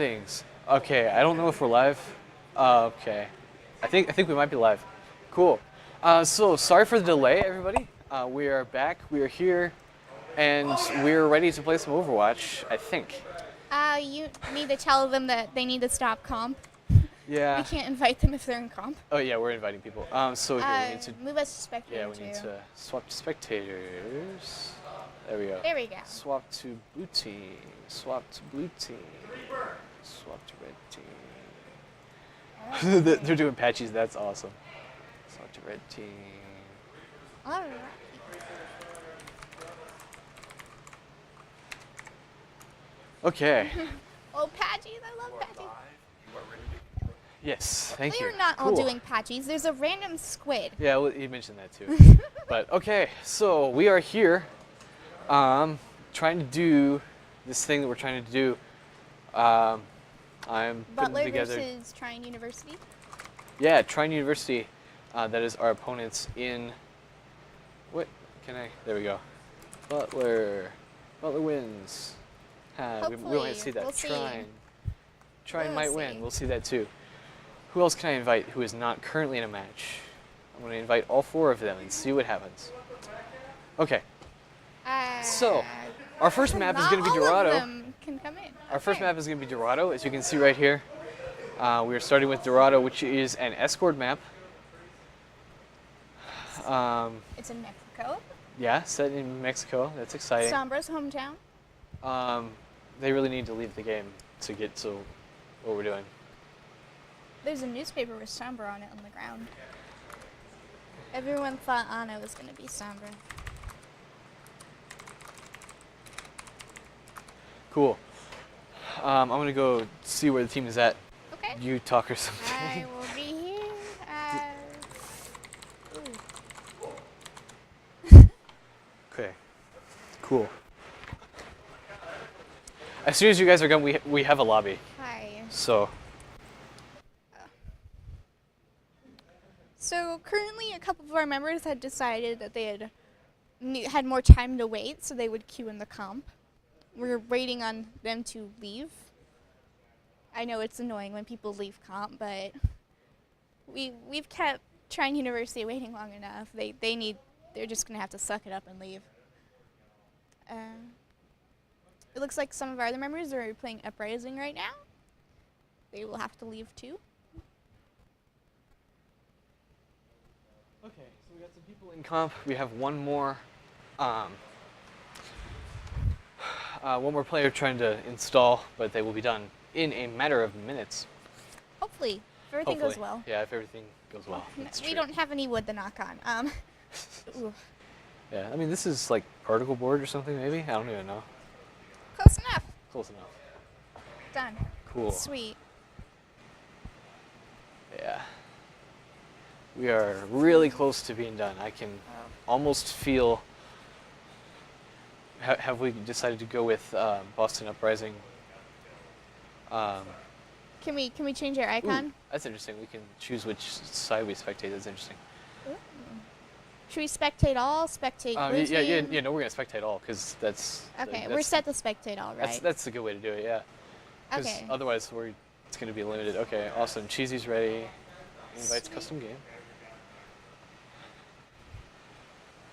Settings. Okay, I don't know if we're live. Okay, I think we might be live. Cool. So sorry for the delay, everybody. We are back. We are here, and we're ready to play some Overwatch. I think. You need to tell them that they need to stop comp. Yeah. We can't invite them if they're in comp. Oh yeah, we're inviting people. So here we need to. Move us to spectator. Yeah, we need to swap to spectators. There we go. There we go. Swap to blue team. Swap to blue team. Swap to red team. They're doing patches. That's awesome. Swap to red team. All right. Okay. Oh, patches! I love patches. Yes, thank you. We're not all Cool. doing patches. There's a random squid. Yeah, well, you mentioned that too. But okay, so we are here, trying to do this thing that we're trying to do. I'm putting Butler together. versus Trine University. Yeah, Trine University. That is our opponents in. What can I? There we go. Butler. Butler wins. We Hopefully, don't see that. we'll see. Trine We'll might win. see. We'll see that too. Who else can I invite who is not currently in a match? I'm going to invite all four of them and see what happens. Okay. So, our first map is going to be Not all of Dorado. them can come in. Our first Okay. map is going to be Dorado, as you can see right here. We are starting with Dorado, which is an escort map. It's in Mexico. Yeah, set in Mexico. That's exciting. Sombra's hometown. They really need to leave the game to get to what we're doing. There's a newspaper with Sombra on it on the ground. Everyone thought Anna was going to be Sombra. Cool. I'm going to go see where the team is at. Okay. You talk or something. I will be here. Okay. Cool. As soon as you guys are done, we have a lobby. Hi. So, So currently, a couple of our members had decided that they had more time to wait, so they would queue in the comp. We're waiting on them to leave. I know it's annoying when people leave comp, but we've kept Trine University waiting long enough. They're just gonna have to suck it up and leave. It looks like some of our other members are playing Uprising right now. They will have to leave too. okay, so we got some people in comp. We have one more player trying to install, but they will be done in a matter of minutes. Hopefully, if everything goes Hopefully. well. Yeah, if everything goes well. That's We true. don't have any wood to knock on. Ooh, Yeah, I mean, this is like particle board or something, maybe? I don't even know. close enough. Close enough. Done. Cool. Sweet. Yeah. We are really close to being done. I can almost feel. Have we decided to go with Boston Uprising? Can we change our icon? Ooh, that's interesting. We can choose which side we spectate. That's interesting. Ooh. Should we spectate all? Spectate blue team? No, we're gonna spectate all because that's. Okay, that's, we're set to spectate all, right? That's a good way to do it. Yeah. 'Cause Okay. otherwise, it's gonna be limited. Okay, awesome. Cheesy's ready. Invites custom game.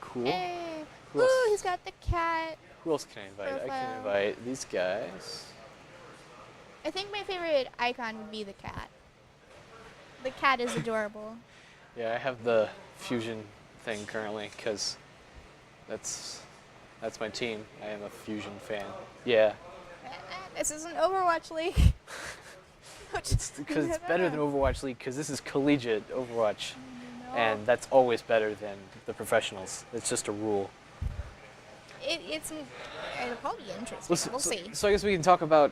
Cool. Hey. Who else? Ooh, he's got the cat. Who else can I invite? I can Profile. invite these guys. I think my favorite icon would be the cat. The cat is adorable. Yeah, I have the fusion thing currently because that's my team. I am a fusion fan. Yeah, This is an Overwatch League. it's because it's better than Overwatch League because this is collegiate Overwatch, and that's always better than the professionals. It's just a rule. It'll probably be interesting. We'll see. So I guess we can talk about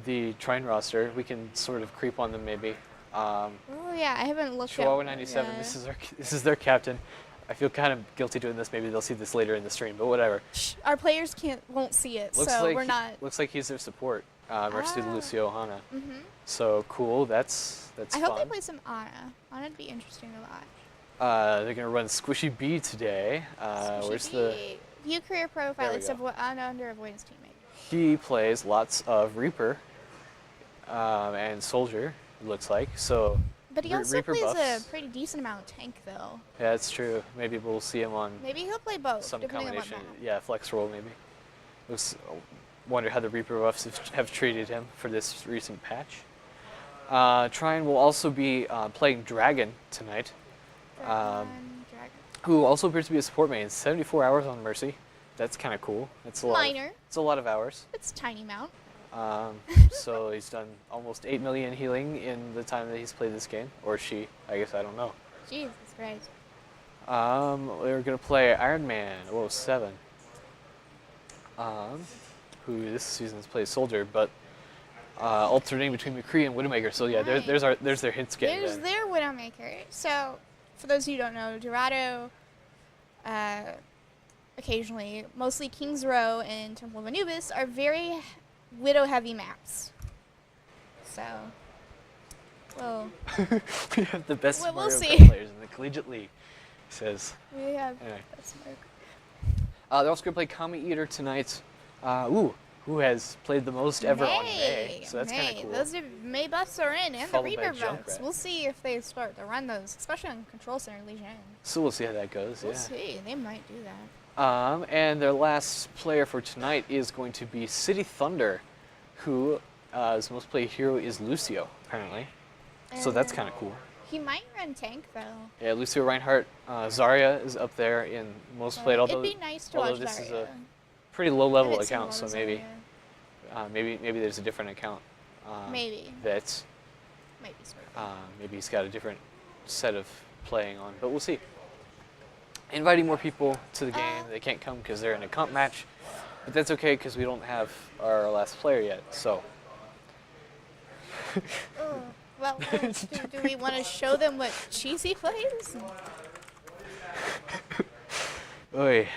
the Trine roster. We can sort of creep on them maybe. Oh yeah, I haven't looked Chihuahua at 97. yeah. This is their captain. I feel kind of guilty doing this. Maybe they'll see this later in the stream, but whatever. Shh, our players won't see it, so we're not. Looks like he's their support. Mercy to Ah. Lucio Hana. Mhm. So cool. That's I fun. hope they play some Ana. Ana'd be interesting to watch. They're gonna run Squishy B today. Where's the? View career profile. There we It's go. Ana under avoidance teammate. He plays lots of Reaper. and Soldier, it looks like. So But he also Reaper plays buffs. a pretty decent amount of tank, though. Yeah, that's true. Maybe we'll see him on Maybe he'll play both, some depending on what combination. map. Yeah, flex role maybe. Wonder how the Reaper buffs have treated him for this recent patch. Trine will also be playing Dragon tonight, Dragon. who also appears to be a support main. 74 hours on Mercy. That's kind of cool. It's a lot. Minor. It's a lot of hours. It's a tiny amount. So he's done almost 8 million healing in the time that he's played this game, or she. I guess I don't know. Jesus Christ. We're gonna play Iron Man 007, who this season has played Soldier, but alternating between McCree and Widowmaker. So yeah, Nice. there's their hit scan. There's then. their Widowmaker. So, for those who don't know, Dorado, occasionally, mostly King's Row and Temple of Anubis are very Widow-heavy maps. So, well, We have the best We'll Mario see. Kart players in the Collegiate League. He says. we have Anyway. that's Mark. They're also gonna play Kami Eater tonight. Who has played the most ever on May? So that's kind of cool. Those May buffs are in, and Followed the by Reaper buffs. Junkrat. We'll see if they start to run those, especially on Control Center Legion. So we'll see how that goes. We'll Yeah. see. They might do that. And their last player for tonight is going to be City Thunder, who his most played hero is Lucio, apparently. So that's kind of cool. He might run tank though. Yeah, Lucio Reinhardt, Zarya is up there in most played. Although it'd be nice to although watch this is Zarya. a pretty low level Haven't seen a account, lot so of maybe Zarya. maybe there's a different account. Maybe. That Might be smart. maybe he's got a different set of playing on, but we'll see. Inviting more people to the game. They can't come because they're in a comp match, but that's okay because we don't have our last player yet. So Well, do we want to show them what Cheesy plays? Oy.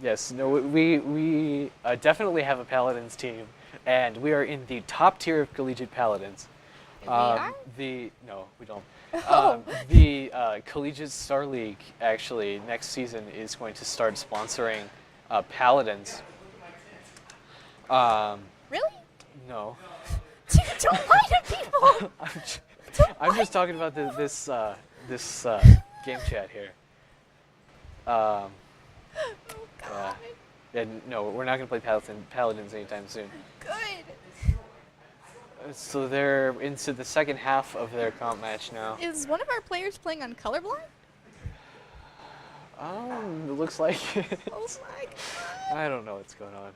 Yes, no, we definitely have a Paladins team, and we are in the top tier of collegiate Paladins. We are? No, we don't. Oh. The Collegiate Star League actually next season is going to start sponsoring Paladins. Really? No, Dude, don't lie to people! I'm just talking about this game chat here. Oh, Yeah. God. Yeah, no, we're not going to play Paladins anytime soon. Good. So they're into the second half of their comp match now. Is one of our players playing on Colorblind? It looks like it. Oh my God. I don't know what's going on.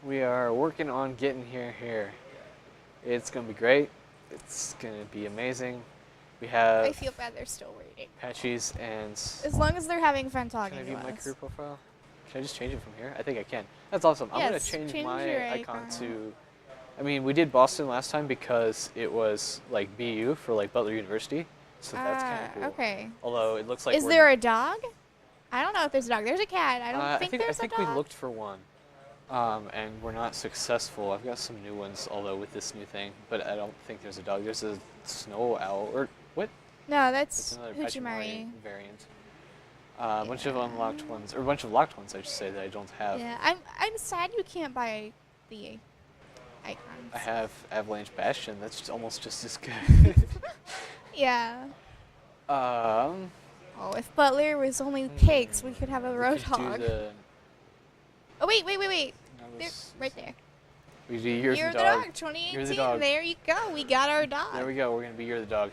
We are working on getting here. It's going to be great. It's going to be amazing. We I have feel bad they're still waiting. patches and... As long as they're having fun Can I talking view to my us. career profile? Can I just change it from here? I think I can. That's awesome. I'm going Yes, to change change my your icon icon. to... I mean, we did Boston last time because it was like BU for like Butler University. So that's kind of cool. Okay. Although it looks like Is we're- there a dog? I don't know if there's a dog. There's a cat. I don't think there's I think a dog. we looked for one, and we're not successful. I've got some new ones, although with this new thing, but I don't think there's a dog. There's a snow owl, or what? No, It's that's another Hujimari. Pachimari variant. A bunch of unlocked ones, or a bunch of locked ones, I should say, that I don't have. Yeah, I'm sad you can't buy the icons. I have Avalanche Bastion. That's almost just as good. Yeah. um, Oh, if Butler was only Hmm. pigs, we could have a we could do Roadhog. the- Oh wait. that There, was- right there. We do You're You're the Dog. 2018. You're the dog. There you go. We got our dog. There we go. We're gonna be You're the Dog.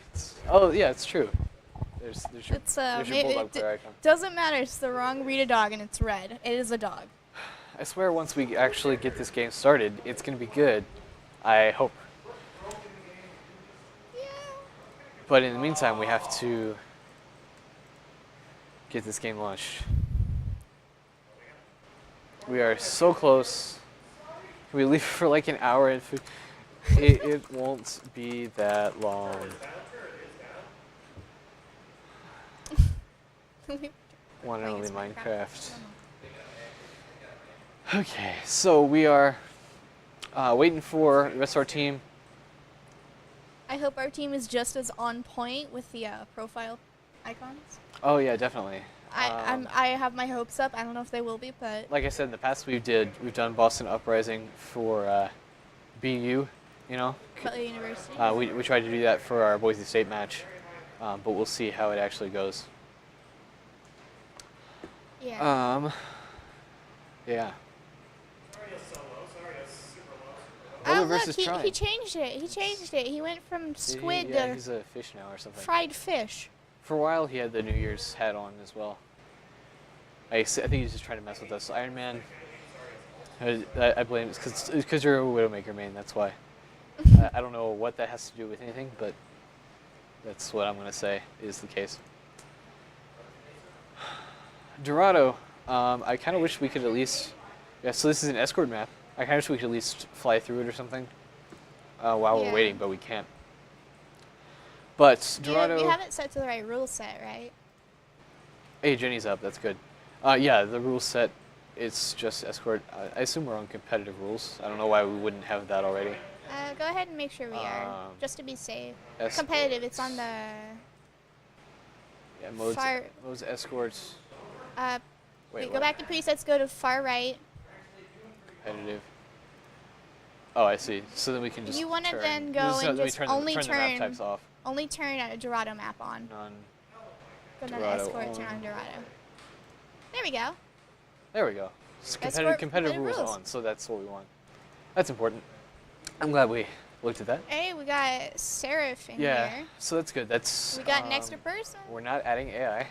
Oh yeah, it's true. There's your, It's there's your maybe Bulldog player icon. doesn't matter. It's the wrong breed of dog, and it's red. It is a dog. I swear once we actually get this game started, it's going to be good. I hope. Yeah. But in the meantime, we have to get this game launched. We are so close. Can we leave for like an hour? And it won't be that long. One and only Minecraft. Okay, so we are waiting for the rest of our team. I hope our team is just as on point with the profile icons. Oh yeah, definitely. I have my hopes up. I don't know if they will be, but Like I said in the past, we've done Boston Uprising for BU, you know. Butler University. We tried to do that for our Boise State match, but we'll see how it actually goes. Yeah. Yeah. Oh, Butler look, versus he Trine. changed it. He changed it. He went from squid Yeah, to he's a fish now or something. fried fish. For a while, he had the New Year's hat on as well. I think he's just trying to mess with us. Iron Man. I blame it because you're a Widowmaker main. That's why. I don't know what that has to do with anything, but that's what I'm gonna say is the case. Dorado. I kind of wish we could at least. Yeah. So this is an escort map. I kind of wish we could at least fly through it or something while we're waiting, but we can't. But Dorado. Yeah, we have it set to the right rule set, right? Hey, Jenny's up. That's good. Yeah, the rule set. It's just escort. I assume we're on competitive rules. I don't know why we wouldn't have that already. Go ahead and make sure we are, just to be safe. Escorts. Competitive. It's on the. Yeah, modes. Far- Modes escorts. Wait, go what? back to presets. Go to far right. Competitive. Oh, I see. So then we can just. You want to turn. then go and just only turn the map types off. Only turn a Dorado map on. None. Go to Dorado escort. Turn on. on Dorado. There we go. There we go. It's Escort competitive competitive rules rules. on, so that's what we want. That's important. I'm glad we looked at that. Hey, we got Seraph in Yeah, here. so that's good. That's. We got an extra person. We're not adding AI.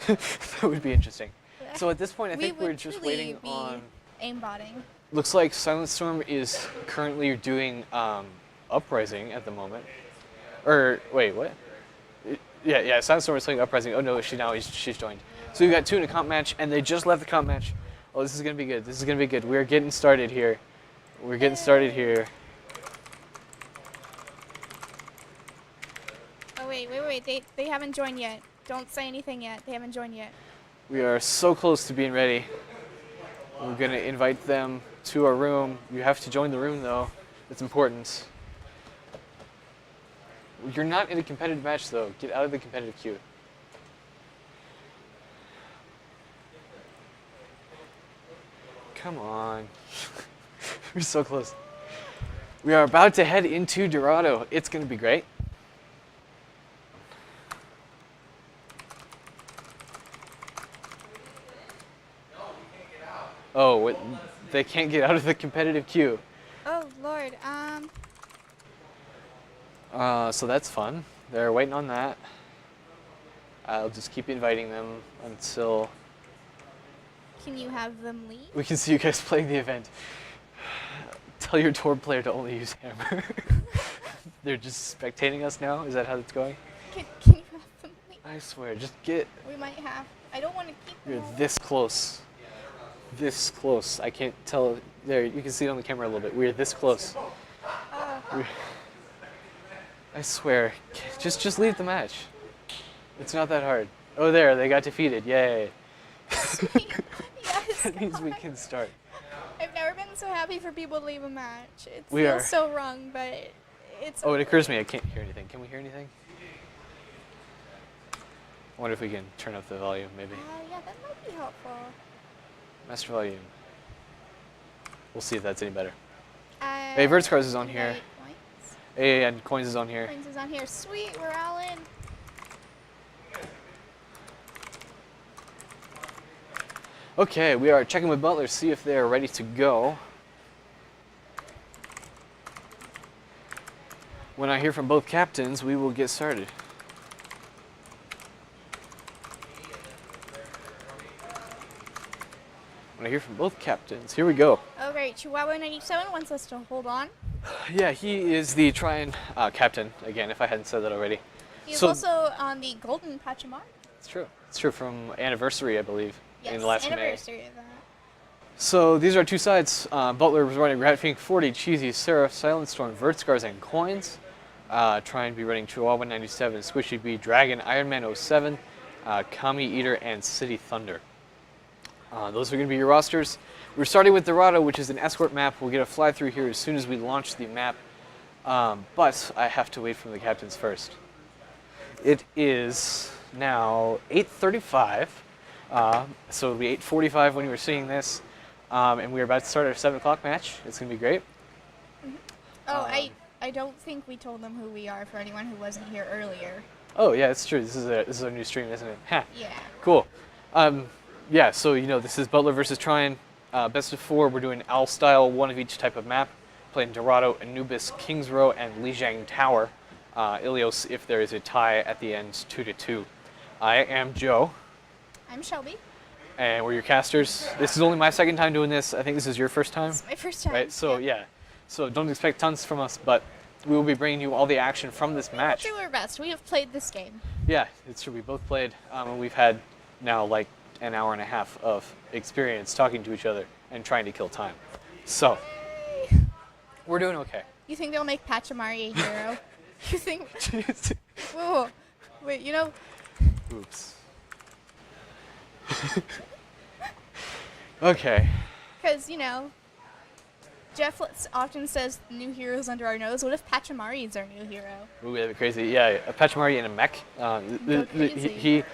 That would be interesting. So at this point, I We think we're would just truly waiting be on. aimbotting. Looks like Silent Storm is currently doing Uprising at the moment. Or wait, what? Yeah. Silent Storm is playing Uprising. Oh no, she's joined. So we've got two in a comp match, and they just left the comp match. Oh, this is gonna be good. This is gonna be good. We're getting started here. We're getting started here. Oh wait. They haven't joined yet. Don't say anything yet. They haven't joined yet. We are so close to being ready. We're gonna invite them to our room. You have to join the room though. It's important. You're not in a competitive match though. Get out of the competitive queue. Come on. We're so close. We are about to head into Dorado. It's gonna be great. Oh, what? They can't get out of the competitive queue. Oh Lord. So that's fun. They're waiting on that. I'll just keep inviting them until Can you have them leave? we can see you guys playing the event. Tell your Torb player to only use hammer. They're just spectating us now? Is that how it's going? Can you have them leave? I swear, just get. We might have. I don't want to keep them. You're all. this close. This close. I can't tell. There, you can see it on the camera a little bit. We're this close. I swear. Just leave the match. It's not that hard. Oh, there, they got defeated. Yay. Sweet. Yes. That means we God. can start. I've never been so happy for people to leave a match. It We feels are. so wrong, but it's. Oh, it occurs to me I can't hear anything. Can we hear anything? I wonder if we can turn up the volume, maybe. Yeah, that might be helpful. Master volume. We'll see if that's any better. Hey, Vertscars is on here. invite Points. Hey, and Coins is on here. Points is on here. Sweet, we're all in. Okay, we are checking with Butler, see if they are ready to go. When I hear from both captains, we will get started. When I hear from both captains, here we go. Oh, great. Chihuahua 97 wants us to hold on. Yeah, he is the Trine captain, again, if I hadn't said that already. He's So- also on the Golden Pachamar. It's true. It's true, from Anniversary, I believe, Yes, in the last May. anniversary of that. So these are our two sides. Butler was running Ratfink 40, Cheesy, Seraph, Silent Storm, Vertscars, and Coins. Trine be running Chihuahua 97, Squishy B, Dragon, Iron Man 07, Kami Eater, and City Thunder. Those are going to be your rosters. We're starting with Dorado, which is an escort map. We'll get a fly through here as soon as we launch the map. But I have to wait for the captains first. It is now 8:35, So it'll be 8:45 when you were seeing this, and we're about to start our 7 o'clock match. It's gonna be great. Oh, I don't think we told them who we are for anyone who wasn't here earlier. Oh yeah, it's true. This is our new stream, isn't it? Ha. Yeah. Cool. Yeah. So this is Butler versus Trine. Best of 4. We're doing Owl style, one of each type of map. Playing Dorado, Anubis, Kings Row, and Lijiang Tower. Ilios if there is a tie at the end, 2-2. I am Joe. I'm Shelby. And we're your casters. This is only my second time doing this. I think this is your first time. It's my first time. Right? So yeah. So don't expect tons from us, but we will be bringing you all the action from this match. We'll do our best. We have played this game. Yeah, it's true. We both played, and we've had now like an hour and a half of experience talking to each other and trying to kill time. So we're doing okay. You think they'll make Pachamari a hero? You think? Whoa, wait. Oops. Okay. Because Jeff often says new heroes under our nose. What if Pachamari is our new hero? Ooh, that'd be crazy. Yeah, a Pachamari in a mech. Go crazy.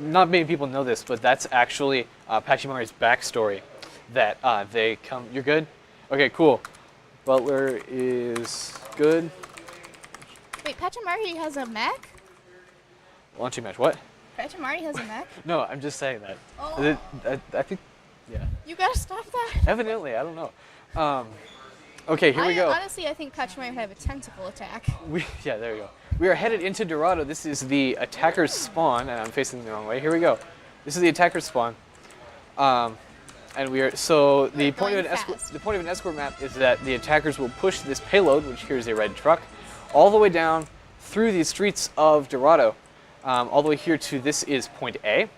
Not many people know this, but that's actually Pachamari's backstory. That they come. You're good? Okay, cool. Butler is good. Wait, Pachamari has a mech? Launching match. What? Pachamari has a mech? No, I'm just saying that. Oh. I think. Yeah. You gotta stop that. Evidently, I don't know. Okay, here we go. Honestly, I think Pachamari would have a tentacle attack. Yeah, there we go. We are headed into Dorado. This is the attacker's spawn, and I'm facing the wrong way. Here we go. This is the attacker's spawn. And we are the point of an escort map is that the attackers will push this payload, which here is a red truck, all the way down through the streets of Dorado, all the way here to this is point A.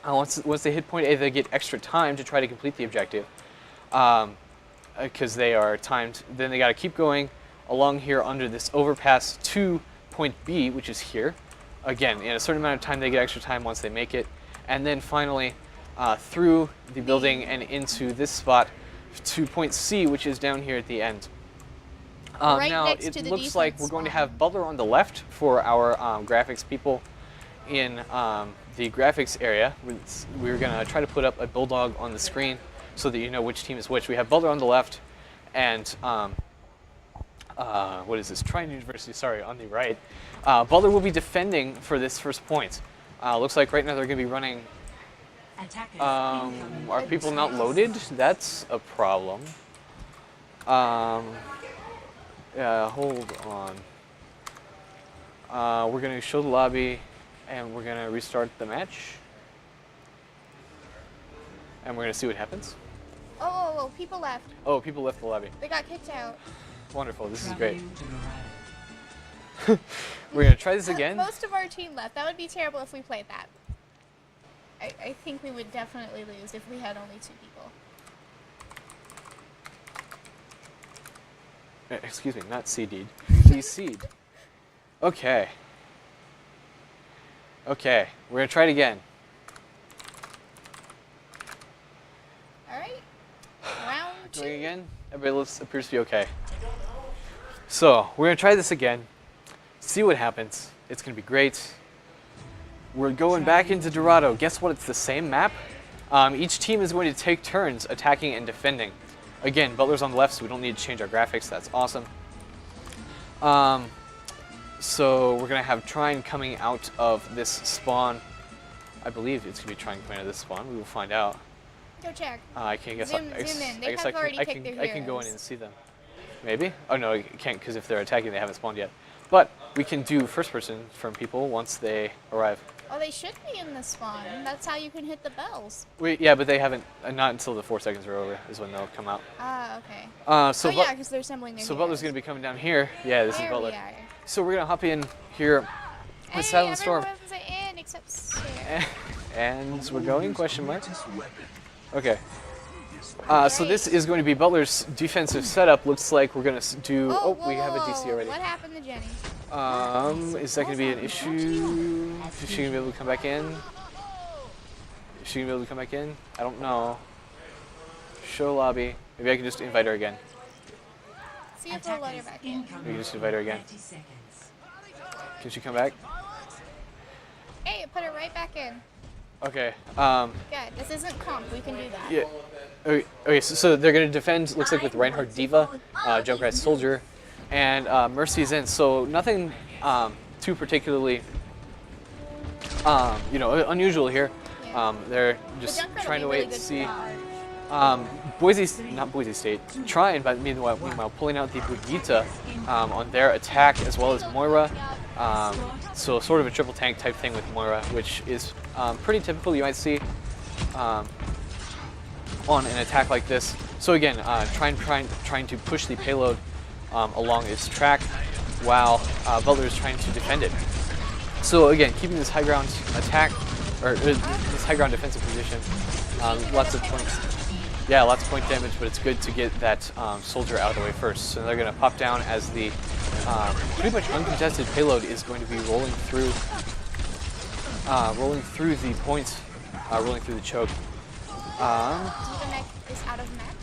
Once they hit point A, they get extra time to try to complete the objective, because they are timed. Then they got to keep going along here under this overpass to point B, which is here. Again, in a certain amount of time, they get extra time once they make it, and then finally through the building and into this spot to point C, which is down here at the end. Right now, next it to the looks like we're defense going to spawn. have Butler on the left for our graphics people in the graphics area. We're going to try to put up a Bulldog on the screen so that you know which team is which. We have Butler on the left and, what is this? Trine University, sorry, on the right. Butler will be defending for this first point. Looks like right now they're going to be running. Are people not loaded? That's a problem. Yeah, hold on. We're going to show the lobby, and we're going to restart the match. And we're going to see what happens. Oh, people left. Oh, people left the lobby. They got kicked out. Wonderful, this is great. We're going to try this again. Most of our team left. That would be terrible if we played that. I think we would definitely lose if we had only 2 people. Excuse me, not seed. Seed. Okay. Okay, we're going to try it again. Alright. Round 2. Going again? Everybody appears to be okay. So, we're going to try this again. See what happens. It's going to be great. We're going back into Dorado. Guess what? It's the same map. Each team is going to take turns attacking and defending. Again, Butler's on the left, so we don't need to change our graphics. That's awesome. So we're going to have Trine coming out of this spawn. I believe it's going to be Trine coming out of this spawn. We will find out. Go check. I can't guess. Zoom in. They have already picked their I can go in heroes. and see them. Maybe? Oh no, you can't because if they're attacking, they haven't spawned yet. But we can do first person from people once they arrive. Oh, they should be in the spawn. That's how you can hit the bells. Yeah, but they haven't. Not until the 4 seconds are over is when they'll come out. Ah, okay. So yeah, because they're assembling their So Butler's going to be coming down here. Yeah, this is There Butler. we are. So we're going to hop in here with Silent Storm. Everyone's in except Sarah. And we're going? Question mark. Okay. So this is going to be Butler's defensive setup. Looks like we're going to do. Whoa, we have a DC whoa. already. What happened to Jenny? Is that going to be an issue? Is she going to be able to come back in? Is she going to be able to come back in? I don't know. Show lobby. Maybe I can just invite her again. See if we'll let her back in. We can just invite her again. Can she come back? Hey, it put her right back in. Okay. Good. This isn't comp. We can do that. Yeah. Okay, so they're going to defend, looks like with Reinhardt Diva, Junkrat Soldier, and Mercy's in. So nothing too particularly, unusual here. They're just trying to wait to see. Not Boise State, Trine, but meanwhile pulling out the Brigitte on their attack, as well as Moira. So sort of a triple tank type thing with Moira, which is pretty typical, you might see on an attack like this. So again, trying to push the payload along its track while Butler is trying to defend it. So again, keeping this high ground attack, or this high ground defensive position, lots of points. Yeah, lots of point damage, but it's good to get that soldier out of the way first. So they're going to pop down as the pretty much uncontested payload is going to be rolling through the points, rolling through the choke. The mech is out of mech.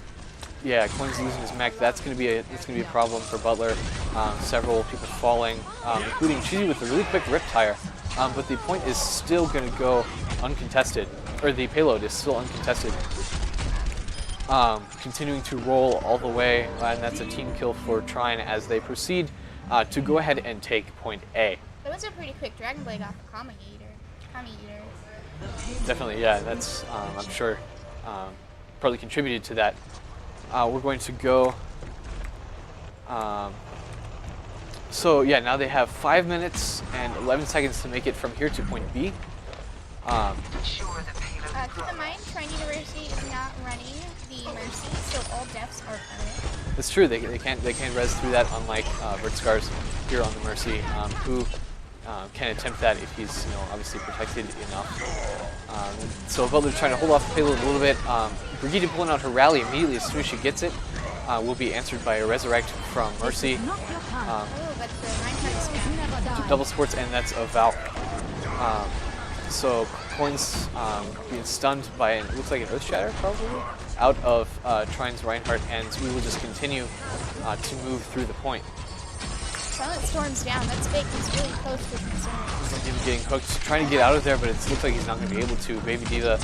Yeah, Coin's losing his mech. That's going to be a problem for Butler. Several people falling, including Cheesy with a really quick Riptire. But the point is still going to go uncontested, or the payload is still uncontested. Continuing to roll all the way, and that's a team kill for Trine as they proceed to go ahead and take point A. That was a pretty quick Dragon Blade off of Kami Eater. Definitely, yeah, that's, I'm sure, probably contributed to that. We're going to go, so yeah, now they have 5 minutes and 11 seconds to make it from here to point B. Keep in mind, Trine University is not running the Mercy, so all deaths are permanent. It's true, they can't res through that, unlike Vertscars here on the Mercy, who can attempt that if he's obviously protected enough. So Butler trying to hold off the payload a little bit. Brigitte pulling out her rally immediately as soon as she gets it. Will be answered by a Resurrect from Mercy. But the Reinhardt Double supports, and that's a Valk. So Coin's being stunned by it looks like an Earth Shatter probably out of Trine's Reinhardt, and we will just continue to move through the point. Silent Storm's down. That's big. He's really close to concern. Looks like he's getting hooked, trying to get out of there, but it looks like he's not going to be able to. Baby Diva,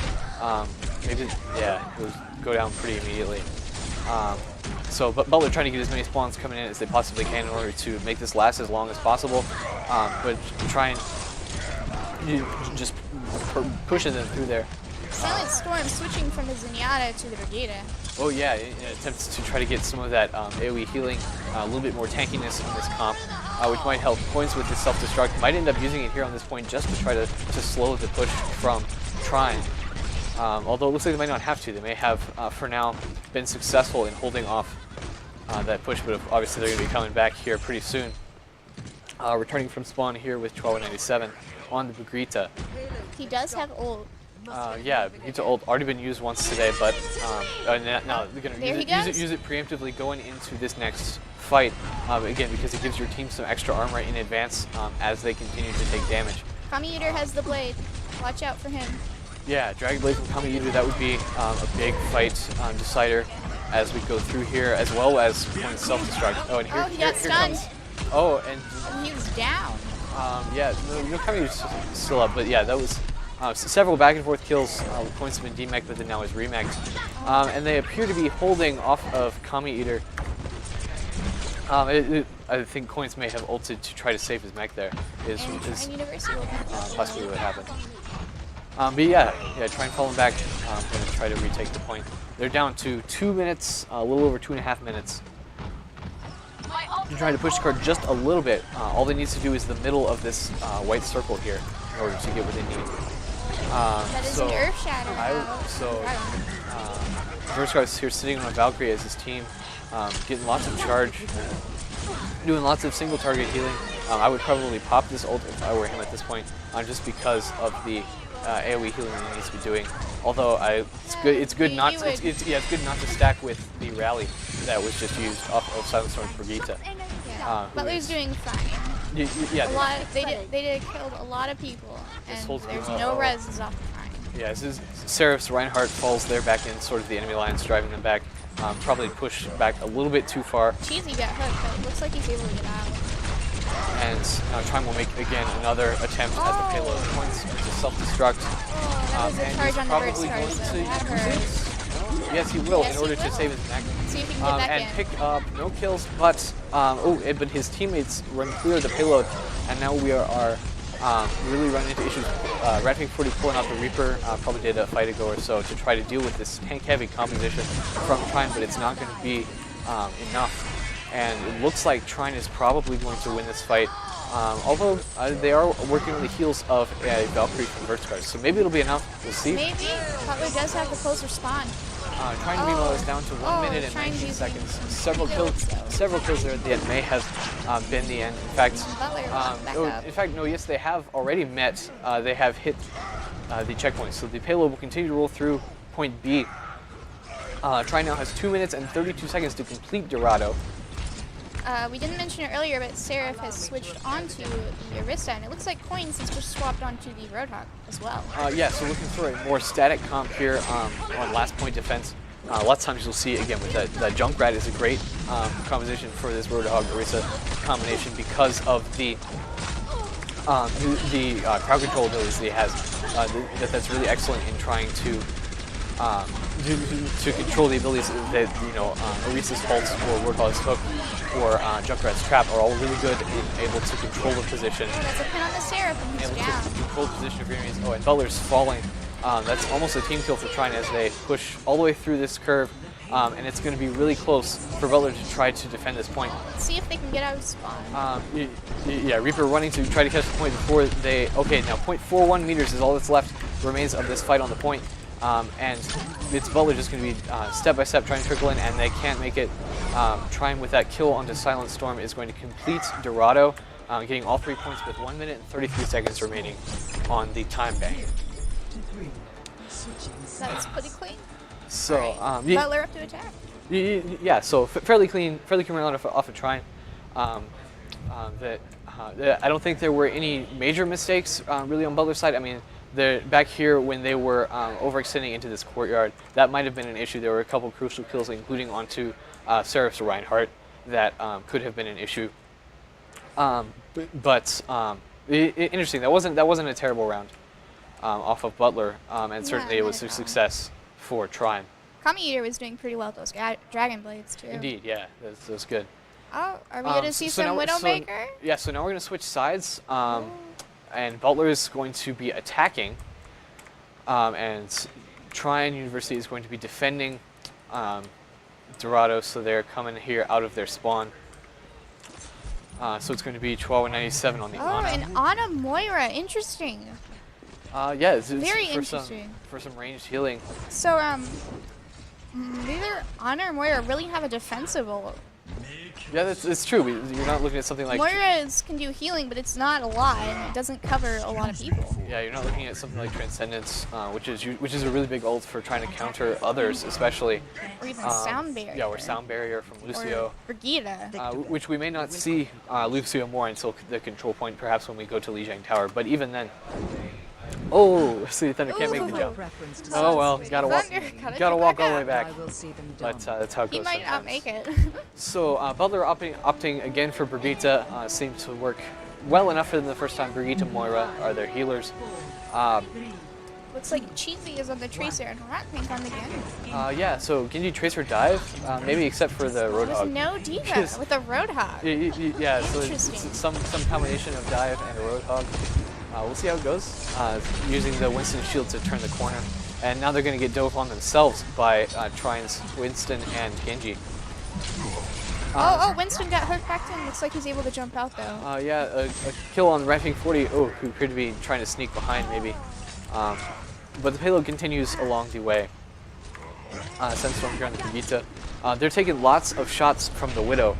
he'll go down pretty immediately. So Butler trying to get as many spawns coming in as they possibly can in order to make this last as long as possible, but try and just pushing them through there. Silent Storm switching from the Zenyatta to the Brigitte. Oh yeah, in attempts to try to get some of that AoE healing, a little bit more tankiness in this comp, which might help Coins with his self-destruct. Might end up using it here on this point just to try to slow the push from Trine. Although it looks like they might not have to. They may have, for now, been successful in holding off that push, but obviously they're going to be coming back here pretty soon. Returning from spawn here with 1297 on the Brigitte. He does have ult. Yeah, Brigitte ult already been used once today, but now they're going to use it preemptively going into this next fight. Again, because it gives your team some extra armor in advance as they continue to take damage. Kami Eater has the blade. Watch out for him. Yeah, Dragon Blade from Kami Eater, that would be a big fight decider as we go through here, as well as point self-destruct. Oh, and he got stunned. Comes. Oh, and he was down. Yeah, no Kami Eater's still up, but yeah, that was several back and forth kills. Points have been demech, but then now is remech. And they appear to be holding off of Kami Eater. I think Coins may have ulted to try to save his mech there. Is possibly what happened. But yeah, try and fall him back. Going to try to retake the point. They're down to 2 minutes, a little over 2.5 minutes. They're trying to push the card just a little bit. All they need to do is the middle of this white circle here in order to get what they need. That is an Earth Shatter. Vertscar's here sitting on a Valkyrie as his team, getting lots of charge, doing lots of single target healing. I would probably pop this ult if I were him at this point, just because of the AoE healing that he needs to be doing. Although it's good not to stack with the rally that was just used off of Silent Storm's Brigitte. Butler's doing fine. They did killed a lot of people, and there's no reses off the Trine. Yeah, this is Seraph's Reinhardt falls there back in sort of the enemy lines, driving them back. Probably pushed back a little bit too far. Cheesy got hooked, but it looks like he's able to get out. And now Trine will make, again, another attempt at the payload points to self-destruct. Oh, that was a And charge he's on the probably burst going charge, so to that use hurt. it. Yes, he will, Yes, in order he to will. save his neck. See if he can get back And in. pick up no kills, but but his teammates run clear of the payload, and now we are really running into issues. Rapid 40 pulling out the Reaper probably did a fight ago or so to try to deal with this tank-heavy composition from Trine, but it's not going to be enough. And it looks like Trine is probably going to win this fight, although they are working on the heels of a Valkyrie from Vertigo, so maybe it'll be enough. We'll see. Maybe. Butler does have the closer spawn. Trine meanwhile is down to 1 minute and Trine's 19 using seconds. Several kills there at the end may have been the end. In fact, Butler back up. no, yes, they have already met. They have hit the checkpoint, so the payload will continue to roll through point B. Trine now has 2 minutes and 32 seconds to complete Dorado. We didn't mention it earlier, but Seraph has switched onto the Arista, and it looks like Coins has just swapped onto the Roadhog as well. Yeah, so looking for a more static comp here on last point defense. Lots of times you'll see, again, with that Junkrat is a great composition for this Roadhog Arisa combination because of the crowd control abilities that he has. That's really excellent in trying to control the abilities that, Arisa's Pulse or Warthog's Hook or Junkrat's Trap are all really good in able to control the position. Oh, that's a pin on the Seraph, and he's Able down. to control the position of your enemies. Oh, and Butler's falling. That's almost a team kill for Trine as they push all the way through this curve. And it's going to be really close for Butler to try to defend this point. Let's see if they can get out of spawn. Yeah, Reaper running to try to catch the point before they... Okay, now 0.41 meters is all that's left remains of this fight on the point. And it's Butler just going to be step by step trying to trickle in, and they can't make it. Trine with that kill onto Silent Storm is going to complete Dorado, getting all 3 points with 1 minute and 33 seconds remaining on the time bank. That was pretty clean. So, Butler up to attack. yeah, so fairly clean run off of Trine. I don't think there were any major mistakes really on Butler's side. I mean, back here when they were overextending into this courtyard, that might have been an issue. There were a couple crucial kills, including onto Seraph's Reinhardt, that could have been an issue. Interesting. That wasn't a terrible round off of Butler, and certainly it was a success for Trine. Kami Eater was doing pretty well with those Dragon Blades too. Indeed, yeah, that's good. Oh, are we gonna see some Widowmaker? Yeah, so now we're gonna switch sides, and Butler is going to be attacking, and Trine University is going to be defending Dorado, so they're coming here out of their spawn. So it's going to be 1297 on the Ana. Oh, and Ana Moira, interesting. Yeah, it's Very for interesting. For some ranged healing. So, neither Ana or Moira really have a defensible. Yeah, that's true. You're not looking at something like... Moira's can do healing, but it's not a lot, and it doesn't cover a lot of people. Yeah, you're not looking at something like Transcendence, which is a really big ult for trying to counter others, especially. Or even Sound Barrier. Yeah, or Sound Barrier from Lucio. Or Brigitte. Which we may not see Lucio more until the control point, perhaps when we go to Lijiang Tower. But even then... Oh, see, Thunder can't make the jump. Oh well, gotta walk all the way back. But that's how it goes. He might not make it. So Butler opting again for Brigitte seemed to work well enough for them the first time. Brigitte, Moira are their healers. Looks like Cheesy is on the Tracer and Rock Pink on the Genji. Yeah, so Genji Tracer dive, maybe except for the There's Roadhog. no diva with a Roadhog. Yeah, so it's some combination of dive and a Roadhog. We'll see how it goes. Using the Winston shield to turn the corner. And now they're going to get dove on themselves by Trine's Winston and Genji. Winston got hooked back in. Looks like he's able to jump out though. Yeah, a kill on Ranking 40. Who appeared to be trying to sneak behind maybe. But the payload continues along the way. Sandstorm here on the Brigitte. They're taking lots of shots from the Widow.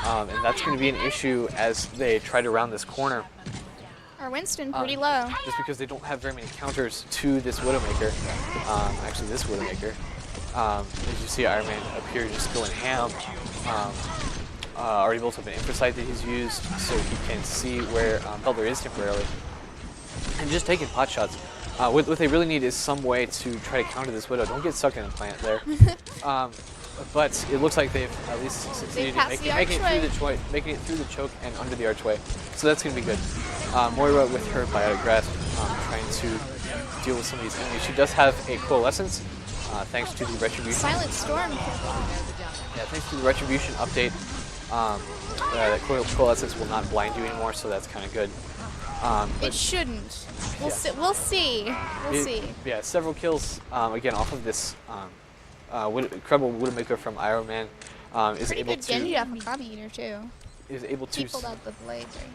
And that's going to be an issue as they try to round this corner. Our Winston pretty low. Just because they don't have very many counters to this Widowmaker. Actually, this Widowmaker. As you see Iron Man up here just going ham. Already built up an infrasight that he's used so he can see where Butler is temporarily. And just taking pot shots. What they really need is some way to try to counter this Widow. Don't get stuck in a plant there. but it looks like they've at least succeeded in passed the making it through the choke and under the archway. So that's going to be good. Moira with her biotic grasp, trying to deal with some of these enemies. She does have a coalescence, thanks to the retribution. Silent Storm. Yeah, thanks to the retribution update. That coalescence will not blind you anymore, so that's kind of good. It shouldn't. We'll see. We'll see. We'll see. Yeah, several kills again off of this. Incredible Widowmaker from Iron Man is Pretty able good to Genji off of Copy Eater too. is able He to pulled out the blade during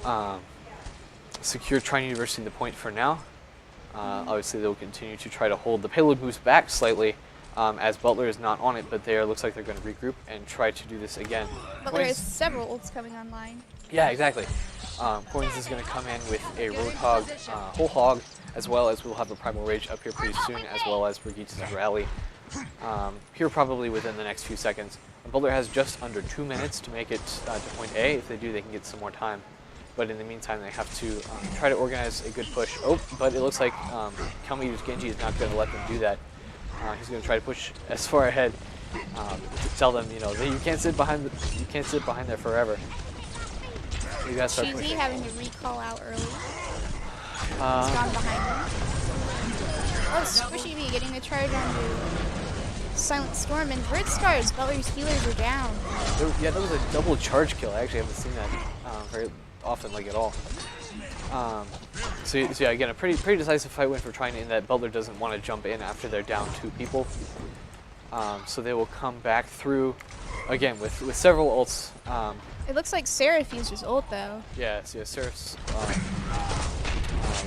that. secure Trine University the point for now. Obviously, they'll continue to try to hold. The payload moves back slightly as Butler is not on it, but there looks like they're going to regroup and try to do this again. Butler has several ults coming online. Yeah, exactly. Coins is going to come in with a Roadhog, Whole Hog, as well as we'll have a Primal Rage up here pretty soon, as well as Brigitte's Rally. Here probably within the next few seconds. Butler has just under 2 minutes to make it to point A. If they do, they can get some more time. But in the meantime, they have to try to organize a good push. Oh, but it looks like Kamiyu's Genji is not going to let them do that. He's going to try to push as far ahead to tell them, you know, that you can't sit behind there forever. You gotta start Cheesy pushing. having to recall out early. He's gone behind him. Oh, Squishy Bee getting the charge onto Silent Storm and Grid Scars. Butler's healers are down. Yeah, that was a double charge kill. I actually haven't seen that very often, like at all. So yeah, again, a pretty decisive fight win for Trine in that Butler doesn't want to jump in after they're down 2 people. So they will come back through again with several ults. It looks like Seraph used his ult though. Yeah, Seraph's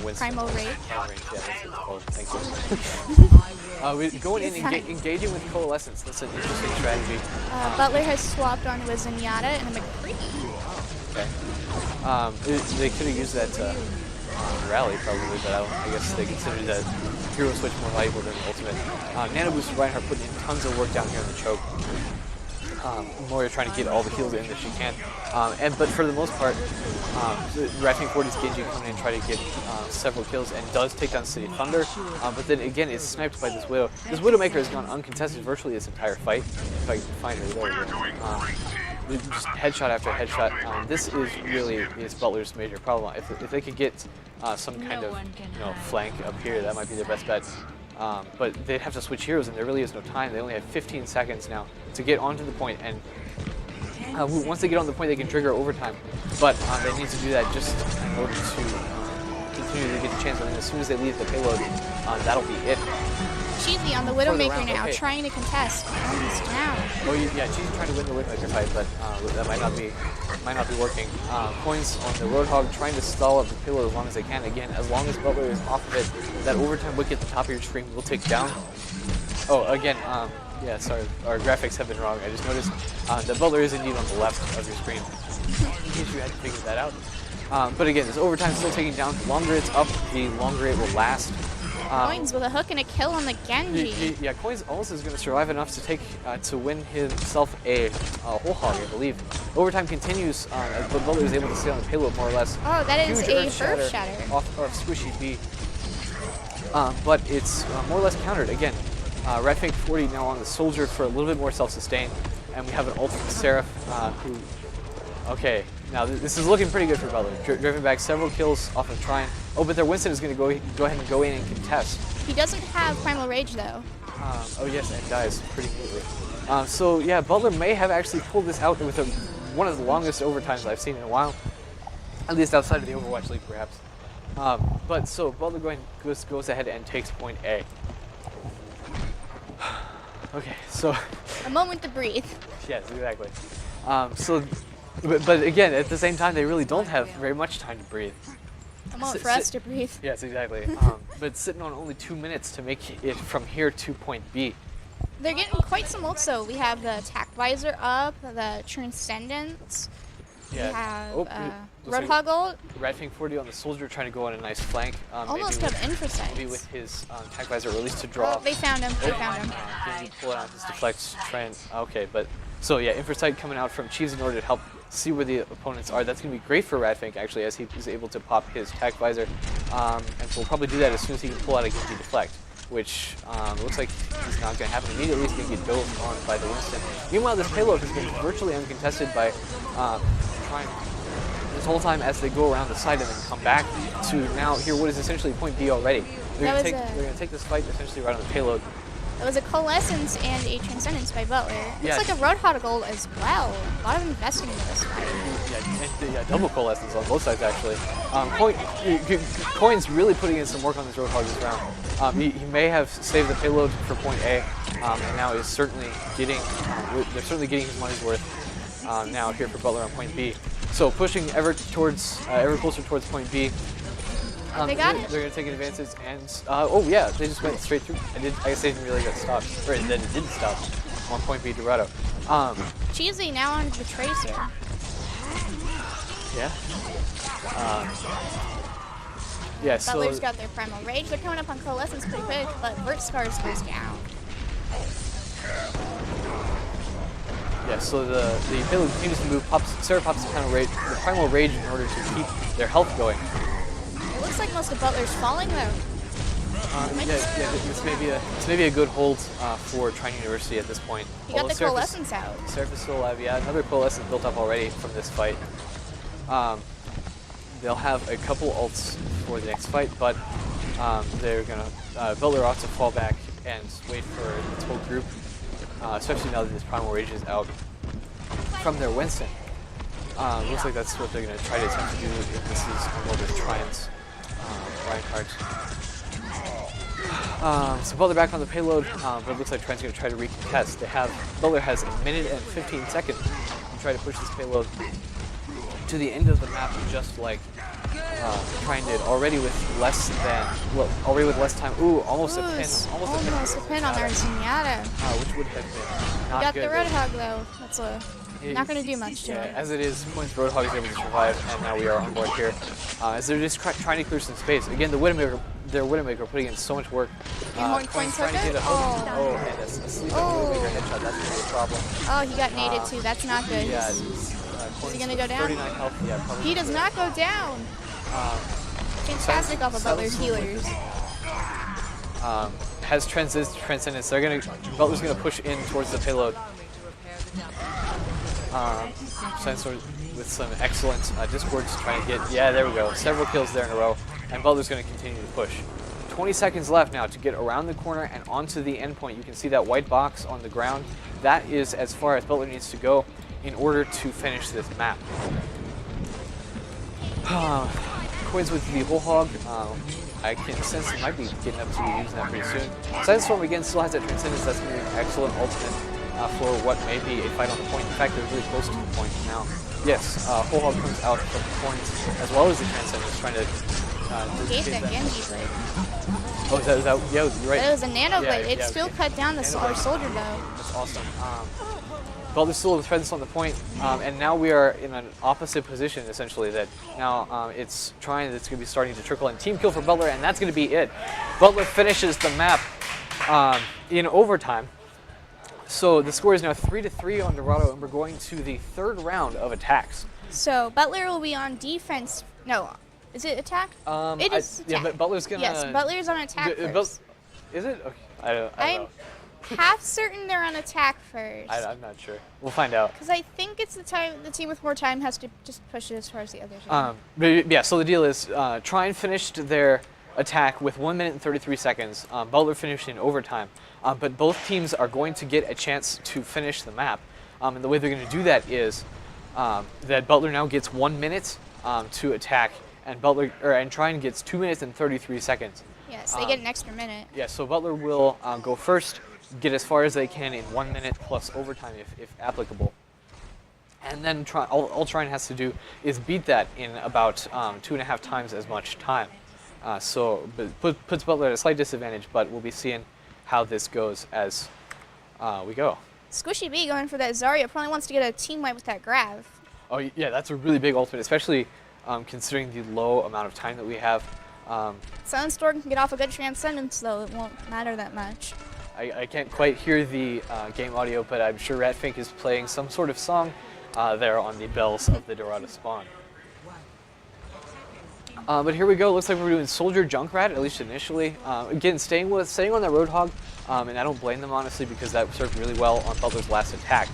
wins. Primal Rage. Primal Rage, yeah, that's what it's called. Thank you. Going in and engaging with Coalescence. That's an interesting strategy. Butler has swapped onto a Zenyatta and a McCree. Okay. They could have used that rally probably, but I guess they considered that hero switch more valuable than the ultimate. Nano Boost Reinhardt putting in tons of work down here in the choke. Moira trying to get all the heals in that she can. But for the most part, Rafting 40's Genji coming in trying to get several kills and does take down City Thunder. But then again, it's sniped by this Widow. This Widowmaker has gone uncontested virtually this entire fight. If I can find her there. Just headshot after headshot. This is really Butler's major problem. If they could get some kind of flank up here, that might be their best bet. But they'd have to switch heroes, and there really is no time. They only have 15 seconds now to get onto the point, and once they get on the point, they can trigger overtime. But they need to do that just in order to continue to get the chance. I mean, as soon as they leave the payload, that'll be it. Cheesy on the Widowmaker now, trying to contest. Oh, he's down. Oh yeah, Cheesy trying to win the Widowmaker fight, but that might not be working. Coins on the Roadhog trying to stall up the payload as long as they can. Again, as long as Butler is off of it, that overtime wicket at the top of your screen will take down. Oh, again, yeah, sorry, our graphics have been wrong. I just noticed that Butler is indeed on the left of your screen. In case you hadn't figured that out. But again, this overtime is still taking down. The longer it's up, the longer it will last. Coins with a hook and a kill on the Genji. Yeah, Coins also is going to survive enough to take to win himself a Whole Hog, I believe. Overtime continues, but Butler is able to stay on the payload more or less. Oh, that is Huge a Earth Shatter. Off of Squishy B. But it's more or less countered. Again, Redfang 40 now on the Soldier for a little bit more self-sustain. And we have an ult from Seraph, who... Okay, now this is looking pretty good for Butler. Driven back several kills off of Trine. Oh, but their Winston is going to go ahead and go in and contest. He doesn't have Primal Rage though. Oh yes, and dies pretty neatly. So yeah, Butler may have actually pulled this out with one of the longest overtimes I've seen in a while. At least outside of the Overwatch League, perhaps. But so Butler goes ahead and takes point A. Okay, so... A moment to breathe. Yes, exactly. But again, at the same time, they really don't have very much time to breathe. A moment for us to breathe. Yes, exactly. But sitting on only 2 minutes to make it from here to point B. They're getting quite some ults though. We have the Attack Visor up, the Transcendence. Yeah. We have Roadhog ult. Redfang 40 on the Soldier trying to go on a nice flank. Almost have Infrasights. Maybe with his Attack Visor released to draw. Oh, they found him. They found him. Can you pull out his deflect, try and... Okay, but... So yeah, Infrasight coming out from Chiefs in order to help see where the opponents are. That's going to be great for Radfang actually, as he is able to pop his Attack Visor. And we'll probably do that as soon as he can pull out a Genji deflect. which looks like he's not going to happen immediately. He's going to get dove on by the Winston. Meanwhile, this payload has been virtually uncontested by Trine this whole time as they go around the side and then come back to now here what is essentially point B already. They're going to take this fight essentially right on the payload. It was a Coalescence and a Transcendence by Butler. Yeah. Looks like a Roadhog gold as well. A lot of investing in this fight. Yeah, double Coalescence on both sides actually. Coin's really putting in some work on this Roadhog this round. He may have saved the payload for point A, and now is certainly getting, they're certainly getting his money's worth now here for Butler on point B. So pushing ever closer towards point B. They got it. They're going to take advances, and oh yeah, they just went straight through. I guess they didn't realize that stopped, or that it didn't stop on point B Dorado. Cheesy now on the Tracer. Yeah. Yeah. Butler's got their Primal Rage. They're coming up on Coalescence pretty quick, but Vert Scars goes down. Yeah, so the payload continues to move. Sarah pops the Primal Rage in order to keep their health going. It looks like most of Butler's falling though. This may be a good hold for Trine University at this point. He got the Coalescence out. Seraph is still alive. Yeah, another Coalescence built up already from this fight. They'll have a couple ults for the next fight, but they're gonna Butler ought to fall back and wait for its whole group, especially now that this Primal Rage is out from their Winston. Looks like that's what they're gonna try to attempt to do if this is one of Trine's Reinhardt. So Butler back on the payload, but it looks like Trine's going to try to recontest. Butler has a minute and 15 seconds to try to push this payload to the end of the map, just like Trine did. Already with less time. Ooh, almost a pin. Almost a pin on their Zenyatta. Which would have been not got good. The Roadhog though. That's not going to do much to it. As it is, Points Roadhog is able to survive, and now we are on board here. As they're just trying to clear some space. Again, their Widowmaker putting in so much work. Coin's trying to hit a and a sleeping Widowmaker headshot. That's going to be a problem. Oh, he got naded too. That's not good. Yeah. Is he going to go down? 39 health. Yeah, probably. He does not go down. Fantastic off of Butler's healers. Has Transcendence. Butler's going to push in towards the payload. Sensor with some excellent discords trying to get, there we go, several kills there in a row, and Butler's going to continue to push. 20 seconds left now to get around the corner and onto the endpoint. You can see that white box on the ground. That is as far as Butler needs to go in order to finish this map. Coins with the whole hog. I can sense he might be getting up to using that pretty soon. Silent Storm again still has that Transcendence. That's going to be an excellent ultimate for what may be a fight on the point. In fact, they're really close to the point now. Yes, Whole Hog comes out from the point as well as the Transcendence, trying to Gave that Genji blade. Oh, is that, yeah, you're right. It was a nano blade. It still cut down the soldier though. That's awesome. Butler's still with presence on the point, and now we are in an opposite position essentially. That now it's Trine that's going to be starting to trickle in. Team kill for Butler, and that's going to be it. Butler finishes the map in overtime. So the score is now 3-3 on Dorado, and we're going to the third round of attacks. So Butler will be on defense. No, is it attack? It is attack. Yeah, but Butler's gonna. Yes, Butler's on attack first. Is it? Okay. I don't know. I'm half certain they're on attack first. I'm not sure. We'll find out. Because I think it's the team with more time has to just push it as far as the others. But yeah. So the deal is, Trine finished their attack with 1 minute and 33 seconds. Butler finished in overtime. But both teams are going to get a chance to finish the map. And the way they're going to do that is that Butler now gets 1 minute to attack, and Trine gets 2 minutes and 33 seconds. Yes, they get an extra minute. Yeah, so Butler will go first, get as far as they can in 1 minute plus overtime if applicable. And then all Trine has to do is beat that in about 2.5 times as much time. So puts Butler at a slight disadvantage, but we'll be seeing how this goes as we go. Squishy B going for that Zarya probably wants to get a team wipe with that Grav. Oh yeah, that's a really big ultimate, especially considering the low amount of time that we have. Silent Storm can get off a good Transcendence though, it won't matter that much. I can't quite hear the game audio, but I'm sure Ratfink is playing some sort of song there on the bells of the Dorado spawn. But here we go. Looks like we're doing Soldier Junkrat, at least initially. Again, staying on the Roadhog, and I don't blame them honestly because that served really well on Butler's last attack.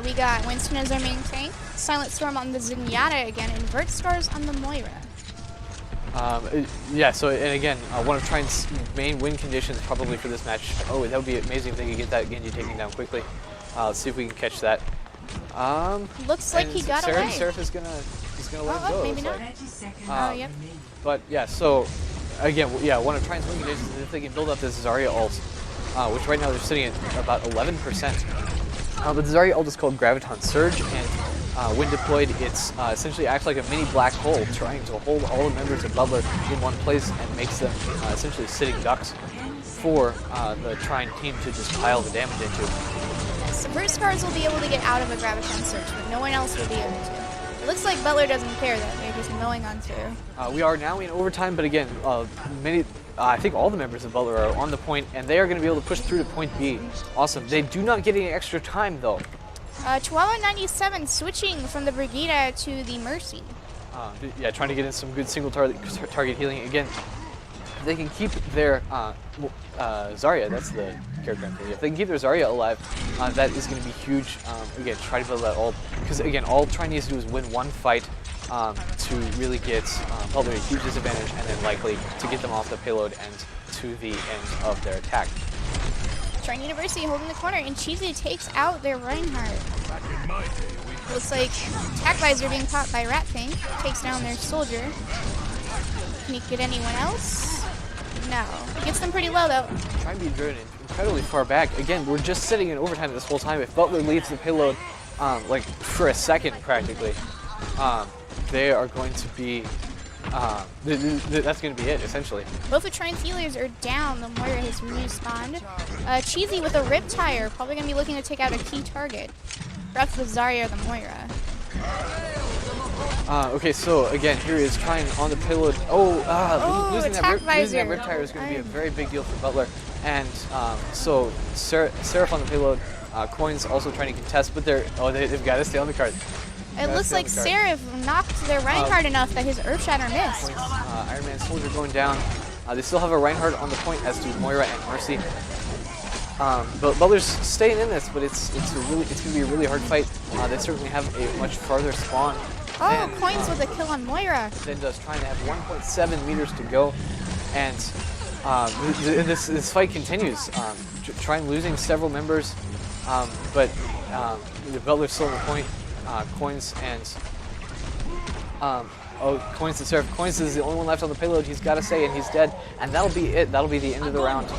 We got Winston as our main tank, Silent Storm on the Zenyatta again, and Vert Scars on the Moira. Yeah, so, and again, one of Trine's main win conditions probably for this match. Oh, that would be amazing if they could get that Genji taken down quickly. Let's see if we can catch that. Looks like he got away. Seraph is gonna let him go. Maybe not. Yep. But yeah, so again, yeah, one of Trine's win conditions is if they can build up this Zarya ult, which right now they're sitting at about 11%. But the Zarya ult is called Graviton Surge, and when deployed, it's essentially acts like a mini black hole, trying to hold all the members of Butler in one place and makes them essentially sitting ducks for the Trine team to just pile the damage into. So Vert Scars will be able to get out of a Graviton Surge, but no one else will be able to. It looks like Butler doesn't care that they're just mowing on through. We are now in overtime, but again, I think all the members of Butler are on the point, and they are going to be able to push through to point B. Awesome. They do not get any extra time, though. Chihuahua 97 switching from the Brigida to the Mercy. Yeah, trying to get in some good single target healing. Again, if they can keep their Zarya, that's the character I'm thinking. If they can keep their Zarya alive, that is going to be huge. Again, try to build that ult. Because again, all Trine needs to do is win one fight to really get Butler a huge disadvantage, and then likely to get them off the payload and to the end of their attack. Trine University holding the corner, and Cheesy takes out their Reinhardt. Looks like attack visor being caught by Rat Tank. Takes down their soldier. Can he get anyone else? No. He gets them pretty low though. Trying to be driven incredibly far back. Again, we're just sitting in overtime this whole time. If Butler leaves the payload, like for a second practically, they are going to be. That's going to be it, essentially. Both of Trine's healers are down. The Moira has respawned. Cheesy with a Riptire, probably going to be looking to take out a key target. Perhaps with Zarya or the Moira. Okay, so again, here is Trine on the payload. Losing that Riptire is going to be a very big deal for Butler. And so Seraph on the payload. Coins also trying to contest, but they've got to stay on the card. It looks like Seraph knocked their Reinhardt enough that his Earthshatter missed. Iron Man Soldier going down. They still have a Reinhardt on the point, as do Moira and Mercy. But Butler's staying in this, but it's going to be a really hard fight. They certainly have a much farther spawn. Coins with a kill on Moira. Then does Trine have 1.7 meters to go, and this fight continues. Trine losing several members, but Butler's still on the point. Coins and Seraph. Coins is the only one left on the payload. He's got to stay, and he's dead. And that'll be it. That'll be the end of the round.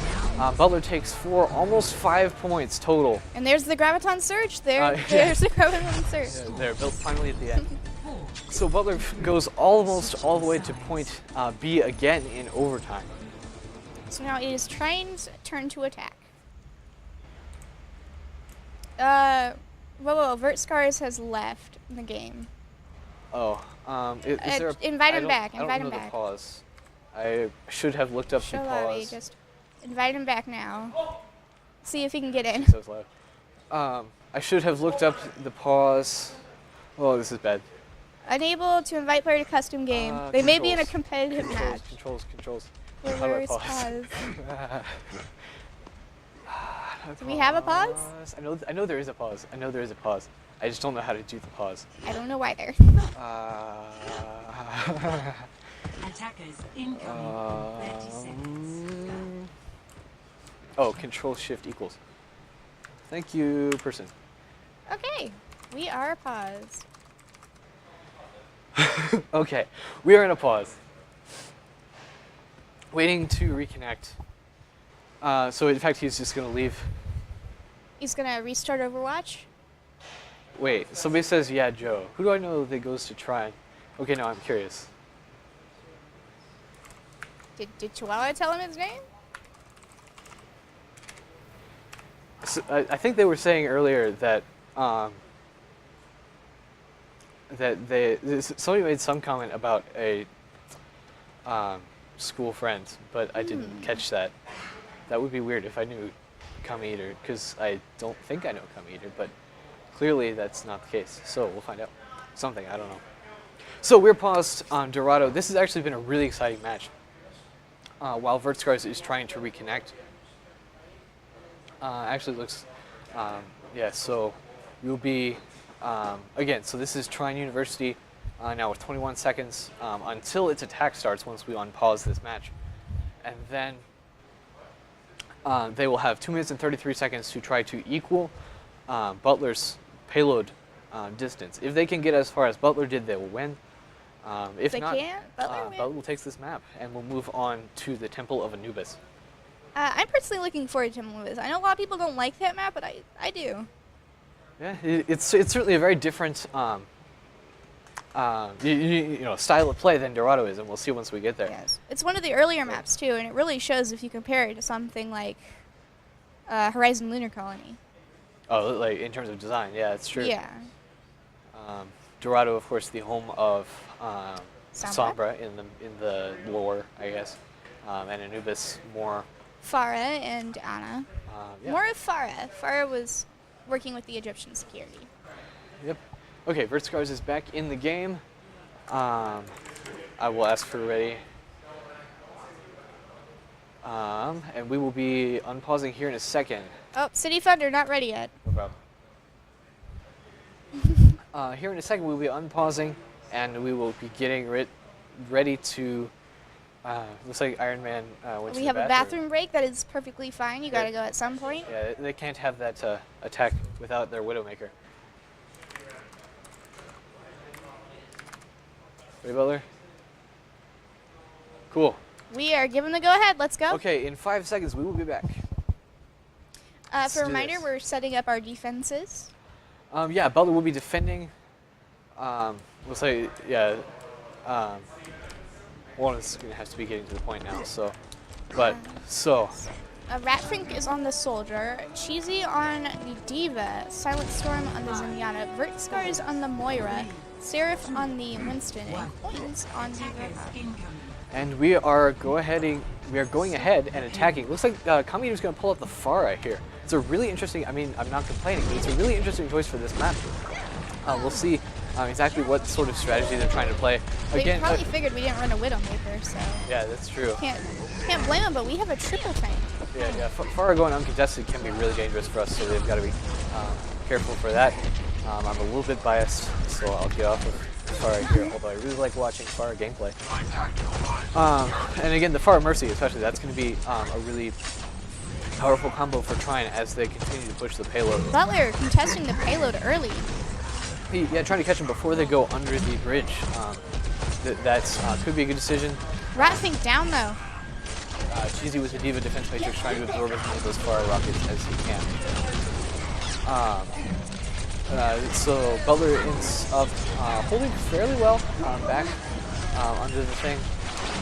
Butler takes almost 5 points total. And there's the Graviton Surge. There's the Graviton Surge. Yeah, they're built finally at the end. So Butler goes almost all the way to point B again in overtime. So now it is Trine's turn to attack. Whoa, Vert Scars has left the game. Invite him back. I don't know the pause. I should have looked up the pause. Just invite him back now. See if he can get in. So loud. I should have looked up the pause. Oh, this is bad. Unable to invite player to custom game. They may be in a competitive match. Controls. Where is pause? Do we have a pause? I know there is a pause. I just don't know how to do the pause. I don't know either. Attackers incoming. 30 seconds. Control Shift equals. Thank you, person. Okay, we are paused. Okay, we are in a pause. Waiting to reconnect. So in fact, he's just gonna leave. He's gonna restart Overwatch. Wait, somebody says, yeah, Joe. Who do I know that goes to Trine? Okay, no, I'm curious. Did Chihuahua tell him his name? So, I think they were saying earlier that somebody made some comment about a school friend, but I didn't catch that. That would be weird if I knew Kami Eater, because I don't think I know Kami Eater, but clearly that's not the case. So we'll find out. Something, I don't know. So we're paused on Dorado. This has actually been a really exciting match. While Vertscars is trying to reconnect. Actually looks, yeah, so we'll be, again, so this is Trine University now with 21 seconds until its attack starts once we unpause this match. And then they will have 2 minutes and 33 seconds to try to equal Butler's payload distance. If they can get as far as Butler did, they will win. If they not, can't, Butler will take this map and we'll move on to the Temple of Anubis. I'm personally looking forward to Temple of Anubis. I know a lot of people don't like that map, but I do. Yeah, it's certainly a very different you know, style of play than Dorado is, and we'll see once we get there. Yes. It's one of the earlier maps, too, and it really shows if you compare it to something like Horizon Lunar Colony. Oh, like in terms of design, yeah, it's true. Yeah. Dorado, of course, the home of Sombra. Sombra in the lore, I guess, and Anubis more. Farah and Anna. Yeah. More of Farah. Farah was working with the Egyptian security. Yep. Okay, Vertscars is back in the game. I will ask for ready. And we will be unpausing here in a second. Oh, City Thunder, not ready yet. No problem. Here in a second, we'll be unpausing, and we will be getting ready to. Looks like Iron Man went to We the have a bathroom break that is perfectly fine. You Yeah. gotta go at some point. Yeah, they can't have that attack without their Widowmaker. Ready, Butler? Cool. We are given the go ahead. Let's go. Okay, in 5 seconds, we will be back. Let's For a do reminder, this. we're setting up our defenses. Yeah, Butler will be defending. We'll say, yeah. One is going to have to be getting to the point now, so. But, so. Ratfink is on the Soldier, Cheesy on the Diva, Silent Storm on the Zenyatta, Vertscar is on the Moira, Seraph on the Winston, and Coins on the Verpa. And we are going ahead and attacking. Looks like Kami is going to pull up the Farah here. It's a really interesting, I mean, I'm not complaining, but it's a really interesting choice for this map. We'll see exactly what sort of strategy they're trying to play. They probably figured we didn't run a Widowmaker, so Yeah, that's true. can't blame them, but we have a triple tank. Yeah. Farah going uncontested can be really dangerous for us, so they've got to be careful for that. I'm a little bit biased, so I'll get off of Farah here, although I really like watching Farah gameplay. And again, the Farah Mercy especially, that's going to be a really powerful combo for Trine as they continue to push the payload. Butler contesting the payload early. Yeah, trying to catch them before they go under the bridge. That could be a good decision. Ratfink down though. Cheesy with the Diva defense matrix trying to absorb as many of those Farah rockets as he can. So Butler ends up holding fairly well back under the thing.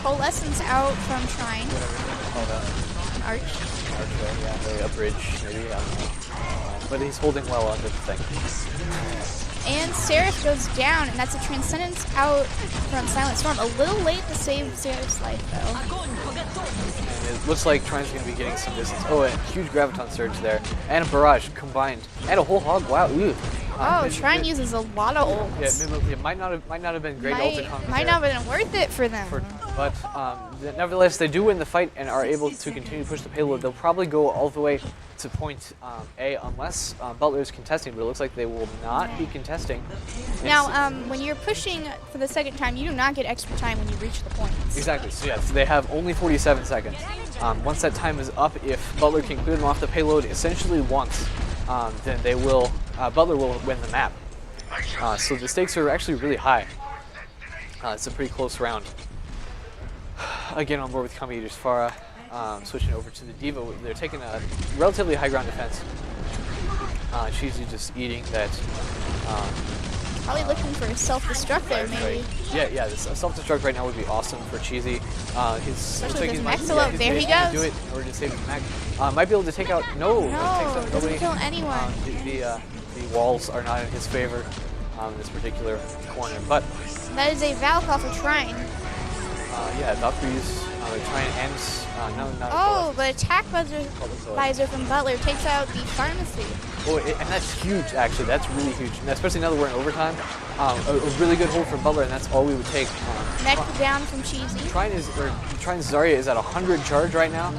Coalescence out from Trine. Arch. Archway, yeah, a bridge maybe, I don't know. But he's holding well under the thing. And Seraph goes down, and that's a Transcendence out from Silent Storm. A little late to save Seraph's life, though. And it looks like Trine's going to be getting some distance. Oh, and a huge Graviton Surge there. And a Barrage combined. And a whole Hog. Wow, ooh. Trine uses a lot of ults. Yeah, it might not have been great ult economy Might there. not have been worth it for them. But nevertheless, they do win the fight and are able to continue to push the payload. They'll probably go all the way to point A unless Butler is contesting, but it looks like they will not be contesting. Now, when you're pushing for the second time, you do not get extra time when you reach the points. Exactly, so yeah, so they have only 47 seconds. Once that time is up, if Butler can clear them off the payload essentially once, then they will, Butler will win the map. So the stakes are actually really high. It's a pretty close round. Again, on board with Kami Eater's Farah, switching over to the Diva. They're taking a relatively high ground defense. She's just eating that. Probably looking for a self-destruct there, maybe. Right. Yeah, this self-destruct right now would be awesome for Cheesy. Especially with his Maxilla, there he goes. Do it in order to save his Mac. Might be able to take out. No, doesn't kill anyone. The walls are not in his favor in this particular corner, but that is a Val call for Trine. Yeah, Valkyrie's Trine ends. No, not. Oh, but attack visor from Butler takes out the pharmacy. Oh, and that's huge, actually. That's really huge, and especially now that we're in overtime. A really good hold from Butler, and that's all we would take. Neck down from Cheesy. Trine's Zarya is at 100 charge right now.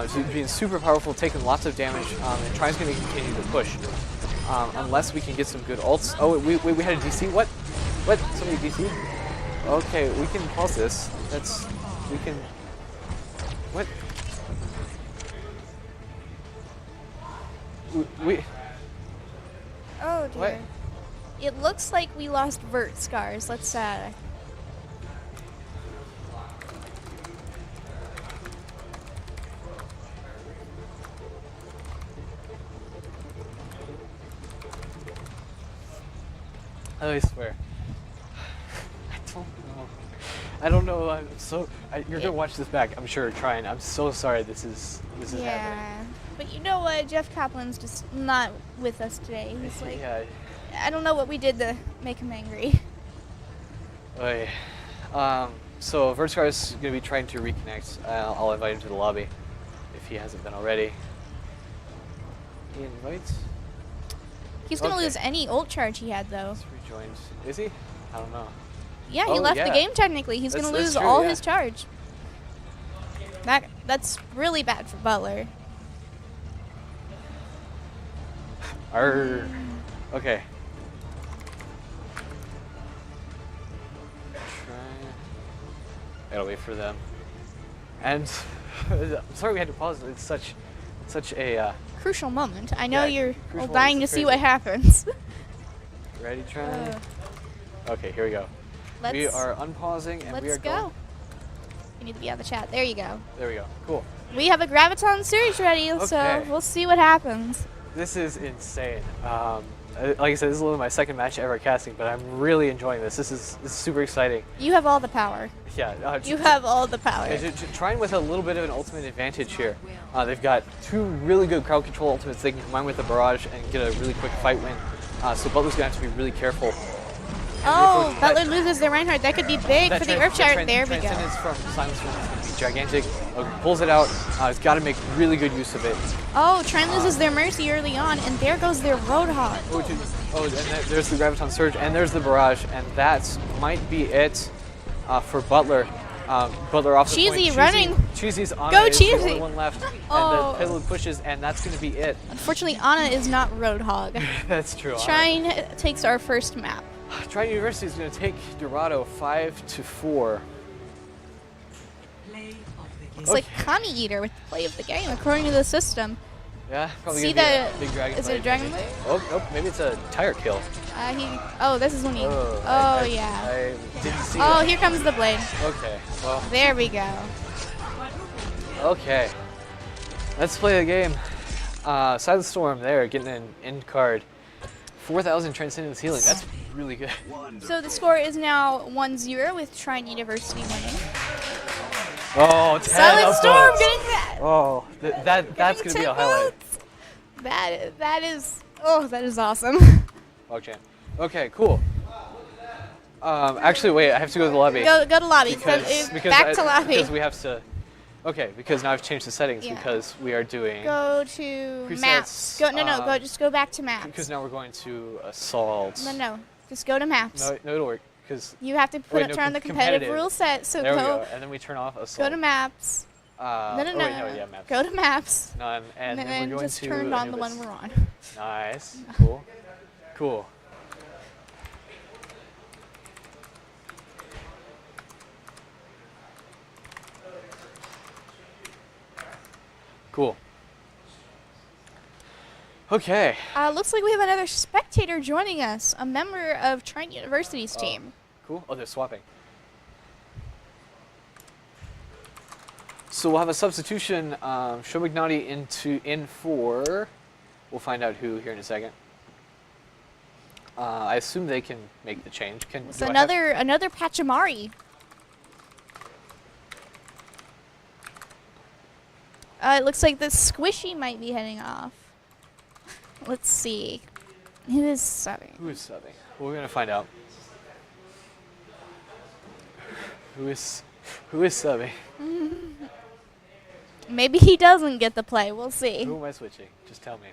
So he's being super powerful, taking lots of damage, and Trine's going to continue to push. Unless we can get some good ults. Oh, we had a DC? What? What? Somebody DC? Okay, we can pause this. We can... What? We... Oh dear. What? It looks like we lost vert scars. Let's I swear. I don't know. You're gonna watch this back, I'm sure. Trine. I'm so sorry. This is happening. yeah. But you know what? Jeff Kaplan's just not with us today. He's like, Yeah. I don't know what we did to make him angry. Okay. So Vertscar is gonna be trying to reconnect. I'll invite him to the lobby if he hasn't been already. He invites. He's gonna Okay. lose any ult charge he had though. He's rejoined. Is he? I don't know. Yeah, he Oh, left yeah. the game technically. He's gonna That's lose true, all yeah. his charge. That's really bad for Butler. Arr. Okay. I'll wait for them. And I'm sorry we had to pause. It's such a Crucial moment. I know Yeah, you're crucial all moment, dying to it's see crazy. what happens. ready, Trine. Uh, Okay, here we go. We let's are unpausing and we are let's go. going. You need to be on the chat. There you go. There we go. Cool. We have a Graviton series ready, so Okay. we'll see what happens. This is insane. Like I said, this is literally my second match ever casting, but I'm really enjoying this. This is super exciting. You have all the power. Yeah. You have all the power. Trine with a little bit of an ultimate advantage here. They've got two really good crowd control ultimates they can combine with the barrage and get a really quick fight win. So Butler's gonna have to be really careful. Oh, That- Butler loses their Reinhardt. That could be big for the Earthshard. There we go. Transcendence from Silence Room is going to be gigantic. Pulls it out. He's got to make really good use of it. Oh, Trine loses their Mercy early on, and there goes their Roadhog. And there's the Graviton Surge, and there's the Barrage, and that might be it for Butler. Butler off the Cheesy point. running. Cheesy's on Go, is the Cheesy. only one left, Oh. and the payload pushes, and that's going to be it. Unfortunately, Ana is not Roadhog. That's true. Trine takes our first map. Trine University is going to take Dorado 5-4. Play of the game. It's like Kami Eater with the play of the game, according to the system. Yeah, probably See gonna be the- a big dragon. is it a fight, dragon maybe. blade? Oh, nope, maybe it's a tire kill. Oh, this is when he. I Yeah. didn't see Oh, that. here comes the blade. Okay, well, There we go. okay. Let's play the game. Silent Storm there, getting an end card. 4,000 Transcendence Healing, that's really good. So the score is now 1-0 with Trine University winning. Oh, 10 Silent Storm upvotes. getting that. Oh, that's going to be a highlight. That is awesome. Okay, okay, cool. Actually, wait, I have to go to the lobby. go to lobby. Because Back to lobby. Because we have to. Okay, because now I've changed the settings Yeah. because we are doing. Go to Presets, maps. Just go back to maps. Because now we're going to assault. No, just go to maps. No, it'll work. Because You have to turn on the competitive rule set. So there we go go, and then we turn off assault. to maps. No, yeah, maps. Go to maps. None, and then then we're going just to turn on the Anubis. one we're on. Nice, cool, cool. Cool. Okay. Looks like we have another spectator joining us, a member of Trine University's team. Cool. Oh, they're swapping. So we'll have a substitution. Shomignati in for. We'll find out who here in a second. I assume they can make the change. It's another Pachamari. It looks like the squishy might be heading off. Let's see. Who is subbing? Who is subbing? Well, we're gonna find out. Who is subbing? Maybe he doesn't get the play. We'll see. Who am I switching? Just tell me.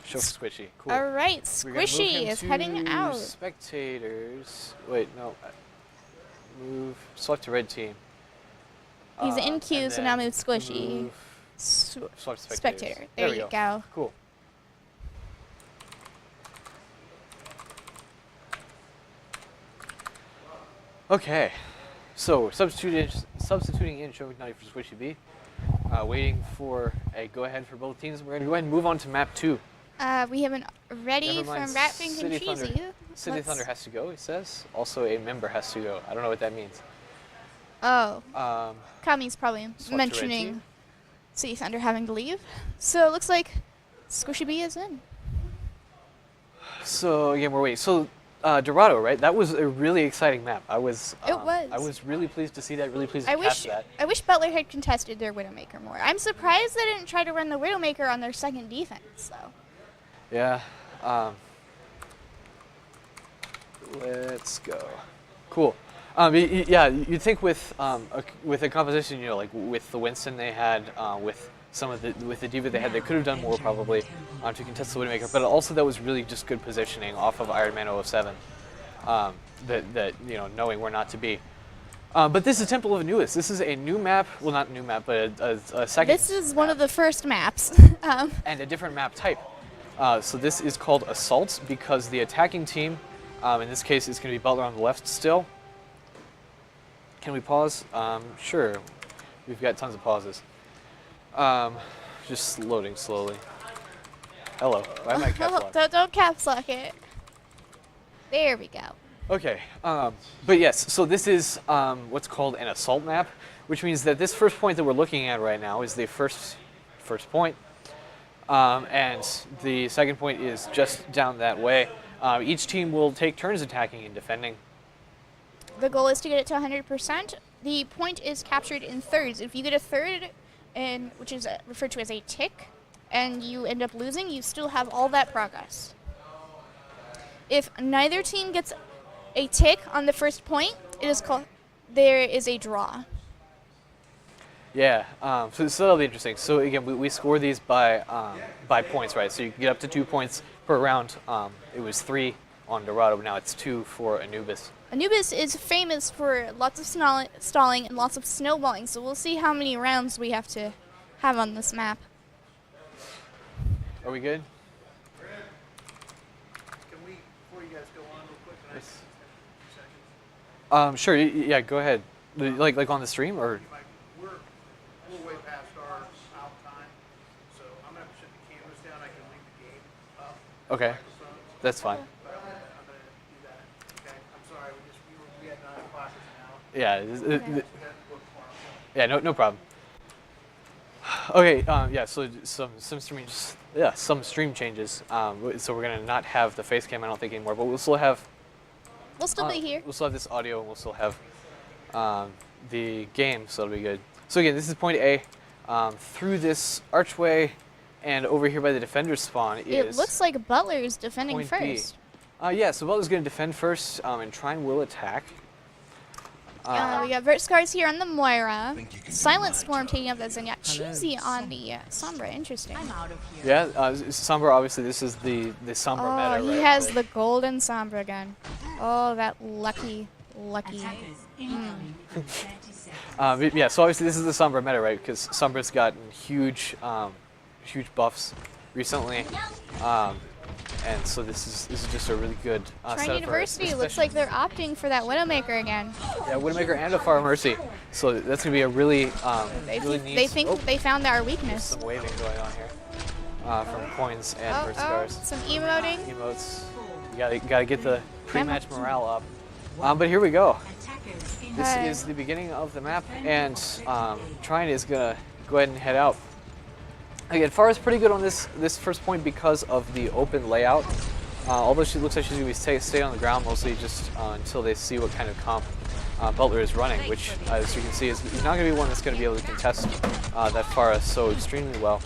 Show for Squishy. Cool. All right, We're gonna move Squishy him is to heading out. Spectators. Wait, no. Move. Select to red team. He's in And queue, so now then move Squishy. move- Select spectators. Spectator. There we you go. Cool. Okay, so substituting in Show McNulty for Squishy B. Waiting for a go-ahead for both teams. We're going to go ahead and move on to map 2. We have an ready Never mind, from Rat Pink and City Thunder. Cheesy. City Let's- Thunder has to go, it says. Also, a member has to go. I don't know what that means. Oh, Kami's Swap probably to red mentioning team. City Thunder having to leave. So it looks like Squishy B is in. So, again, we're waiting. So, Dorado, right? That was a really exciting map. I was really pleased to see that, really pleased to catch that. I wish Butler had contested their Widowmaker more. I'm surprised they didn't try to run the Widowmaker on their second defense, though. Yeah. Let's go. Cool. Yeah, you'd think with a composition, you know, like with the Winston they had, with the Diva they had, they could have done more probably to contest the Widowmaker. But also that was really just good positioning off of Iron Man 007. That you know, knowing where not to be. But this is Temple of Anubis. This is a new map. Well, not a new map, but a second. This is one of the first maps. And a different map type. So this is called Assault because the attacking team, in this case, is going to be Butler on the left still. Can we pause? Sure. We've got tons of pauses. Just loading slowly. Hello. Why am I caps locked? Don't caps lock it. There we go. Okay. But yes, so this is what's called an assault map, which means that this first point that we're looking at right now is the first point. And the second point is just down that way. Each team will take turns attacking and defending. The goal is to get it to 100%. The point is captured in thirds. If you get a third, which is referred to as a tick, and you end up losing, you still have all that progress. If neither team gets a tick on the first point, there is a draw. Yeah, so that'll be interesting. So again, we score these by points, right? So you can get up to 2 points per round. It was 3 on Dorado, but now it's 2 for Anubis. Anubis is famous for lots of stalling and lots of snowballing, so we'll see how many rounds we have to have on this map. Are we good? Can we, before you guys go on real quick, can I Yes. have 10 seconds? Sure. Yeah, go ahead. Like on the stream or? Like, we're way past our out time, so I'm gonna have to shut the cameras down. I can leave the game up. Okay, Microphones, that's fine. but I'm gonna do that. Okay. I'm sorry. We had 9 o'clock now. Yeah. We had to book tomorrow. Yeah. No problem. Okay. Yeah. So some stream changes. So we're gonna not have the face cam, I don't think, anymore, but we'll still have. We'll still be here. We'll still have this audio, and we'll still have the game, so it'll be good. So again, this is point A. Through this archway, and over here by the defender's spawn is. It looks like Butler's defending point B. first. Yeah, so Butler's going to defend first, and Trine will attack. We got Vert Scars here on the Moira. Silent Storm taking up that Zenyatta. Cheesy on the Sombra. Interesting. I'm out of here. Yeah, Sombra, obviously, this is the Sombra meta, Oh, he right? has the golden Sombra gun. Oh, that lucky. Attackers incoming in 30 seconds. Yeah, so obviously this is the Sombra meta, right? Because Sombra's gotten huge buffs recently. And so this is just a really good Trine setup University for looks like they're opting for that Widowmaker again. Yeah, Widowmaker and a Far Mercy. So that's going to be a really, really neat... They think they found our weakness. Some waving going on here from Coins and Oh, Vert Scars. some emoting. Emotes. You gotta get the pre-match morale up. But here we go. Attackers This Okay. is the beginning of the map, and Trine is gonna go ahead and head out. Again, Farah's pretty good on this first point because of the open layout. Although she looks like she's gonna be stay on the ground mostly just until they see what kind of comp Butler is running, which, as you can see, is not gonna be one that's gonna be able to contest that Farah so extremely well.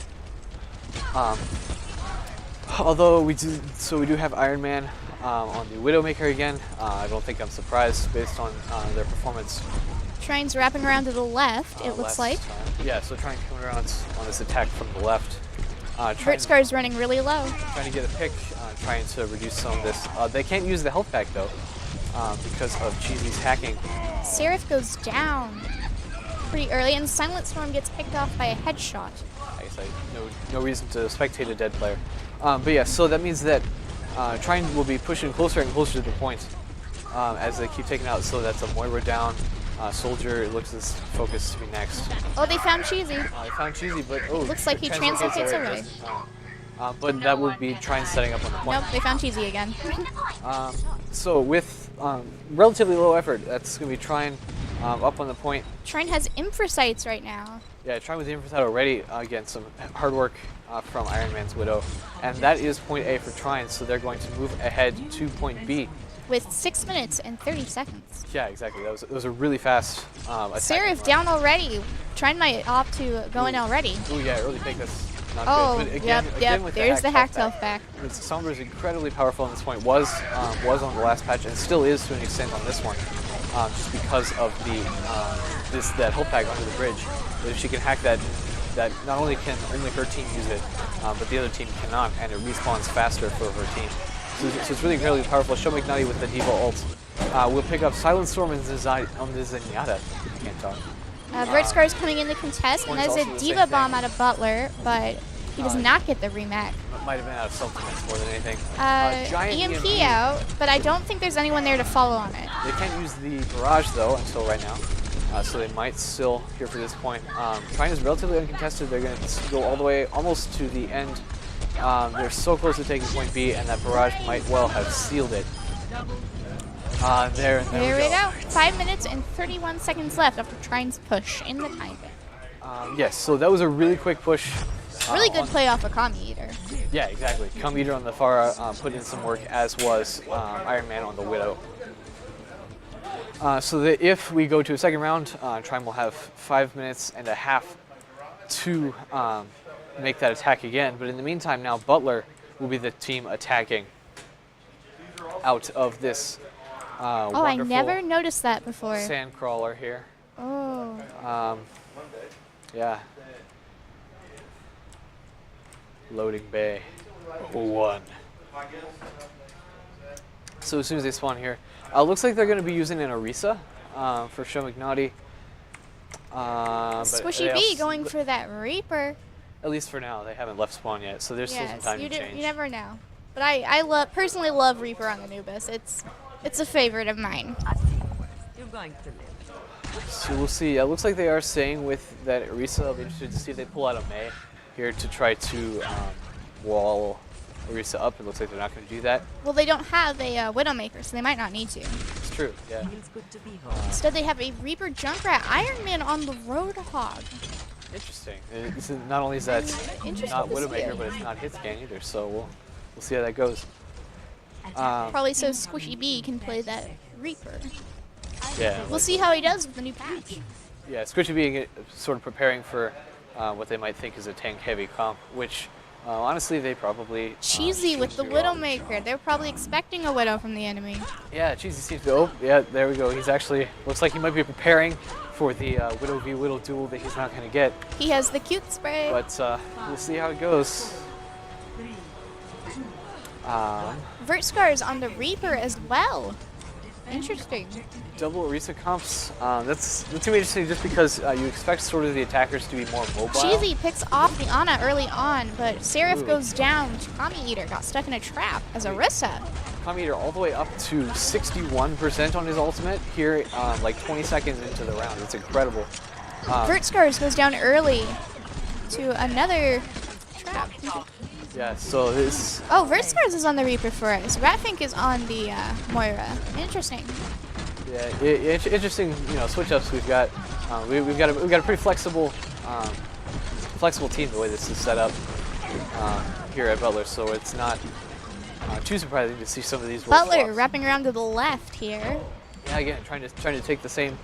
Although we do have Iron Man on the Widowmaker again. I don't think I'm surprised based on their performance. Trine's wrapping around to the left, it looks last like. time. Yeah, so Trine coming around on this attack from the left. Vertscar is running really low. trying to get a pick, trying to reduce some of this. They can't use the health pack though, because of Cheesy's hacking. Seraph goes down pretty early, and Silent Storm gets picked off by a headshot. I guess no reason to spectate a dead player. But yeah, so that means that Trine will be pushing closer and closer to the point as they keep taking out. So that's a Moira down. Soldier, it looks as focused to be next. Oh, they found Cheesy. They found Cheesy, but Looks like he translocates away. But that would be Trine setting up on the point. Nope, they found Cheesy again. So with relatively low effort, that's going to be Trine up on the point. Trine has Infrasights right now. Yeah, Trine with the Infrasound already. Again, some hard work from Iron Man's Widow. And that is point A for Trine, so they're going to move ahead to point B. With 6 minutes and 30 seconds. Yeah, exactly. That was a really fast attack. Seraph down already. Trine might opt to go in already. Oh yeah, early pick. That's not Oh, good. But again, yep. with There's the hacked health health back. Sombra is incredibly powerful on this point. Was on the last patch and still is to an extent on this one, just because of the that health pack under the bridge. But if she can hack that not only can only her team use it, but the other team cannot, and it respawns faster for her team. So it's really incredibly powerful. Show McNutty with the Diva ult. We'll pick up Silent Storm on the Zenyatta. I can't talk. Vertscar is coming in to contest, and there's also a the Diva same bomb thing. out of Butler, but he does not get the remake. Might have been out of self-defense more than anything. Giant EMP out, but I don't think there's anyone there to follow on it. They can't use the barrage though until right now, so they might still here for this point. Trine is relatively uncontested. They're going to go all the way almost to the end. They're so close to taking point B, and that barrage might well have sealed it. There we go. 5 minutes and 31 seconds left after Trine's push in the time bank. Yes, so that was a really quick push. Really good play off of Kami Eater. Yeah, exactly. Come Eater on the Pharah put in some work, as was Iron Man on the Widow. So that if we go to a second round, Trine will have 5 minutes and a half to make that attack again. But in the meantime, now Butler will be the team attacking out of this Oh, I never noticed that before. sand crawler here. Oh. Yeah. Loading bay. 1. So as soon as they spawn here, looks like they're going to be using an Orisa for Show McNaughty. Squishy B going for that Reaper. At least for now, they haven't left spawn yet, so there's still some time to change. You never know. But I personally love Reaper on Anubis. It's a favorite of mine. You're going to live. So we'll see. It looks like they are staying with that Orisa. I'll be interested to see if they pull out a Mei here to try to wall Orisa up. It looks like they're not going to do that. Well, they don't have a Widowmaker, so they might not need to. It's true, yeah. Feels good to be home. Instead, they have a Reaper Junkrat Iron Man on the Roadhog. Interesting. Not only is that Interesting not to see. Widowmaker, but it's not hit scan either, so we'll see how that goes. Probably so Squishy B can play that Reaper. Yeah. We'll see how he does with the new patch. Yeah, Squishy being sort of preparing for what they might think is a tank-heavy comp, which honestly they probably Cheesy with the do well. Widowmaker. They're probably expecting a Widow from the enemy. Yeah, Cheesy seems to. Oh, yeah, there we go. He's actually looks like he might be preparing for the Widow v Widow duel that he's not going to get. He has the cute spray. But we'll see how it goes. Vertscar is on the Reaper as well. Interesting. Double Orisa comps. That's gonna be interesting just because you expect sort of the attackers to be more mobile. Cheesy picks off the Ana early on, but Seraph Ooh. goes down. Kami Eater got stuck in a trap as Orisa. Kami Eater all the way up to 61% on his ultimate here, like 20 seconds into the round. It's incredible. Vertscars goes down early to another trap. Yeah, so this. Oh, Vertscars is on the Reaper for us. Ratfink is on the Moira. Interesting. Yeah, interesting. Switch ups we've got. We've got a pretty flexible team the way this is set up here at Butler. So it's not too surprising to see some of these. Butler swaps. wrapping around to the left here. Yeah, again, trying to take the same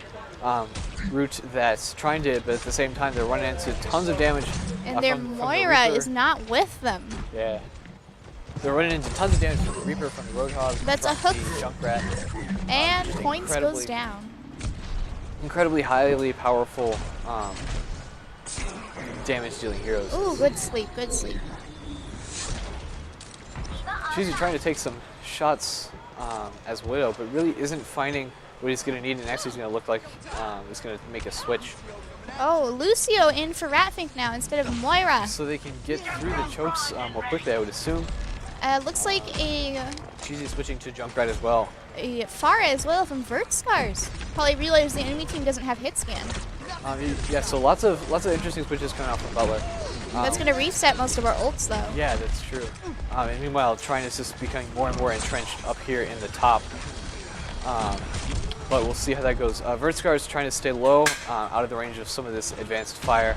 route that Trine did, but at the same time they're running into tons of damage. And their from the Moira Reaper. is not with them. Yeah. They're running into tons of damage from the Reaper, from the Roadhog, That's a from hook. the Junkrat. And just points goes down. Incredibly highly powerful damage-dealing heroes. Ooh, good sleep, good sleep. Cheesy trying to take some shots as Widow, but really isn't finding what he's going to need, and actually he's going to look like he's going to make a switch. Oh, Lucio in for Ratfink now instead of Moira. So they can get through the chokes more quickly, I would assume. Looks like a Cheesy switching to Junkrat as well. Pharah as well from Vert Scars. Probably realized the enemy team doesn't have hit scan. Yeah, so lots of interesting switches coming out from Butler. That's going to reset most of our ults though. Yeah, that's true. And meanwhile, Trine is just becoming more and more entrenched up here in the top. But we'll see how that goes. Vertscar is trying to stay low, out of the range of some of this advanced fire.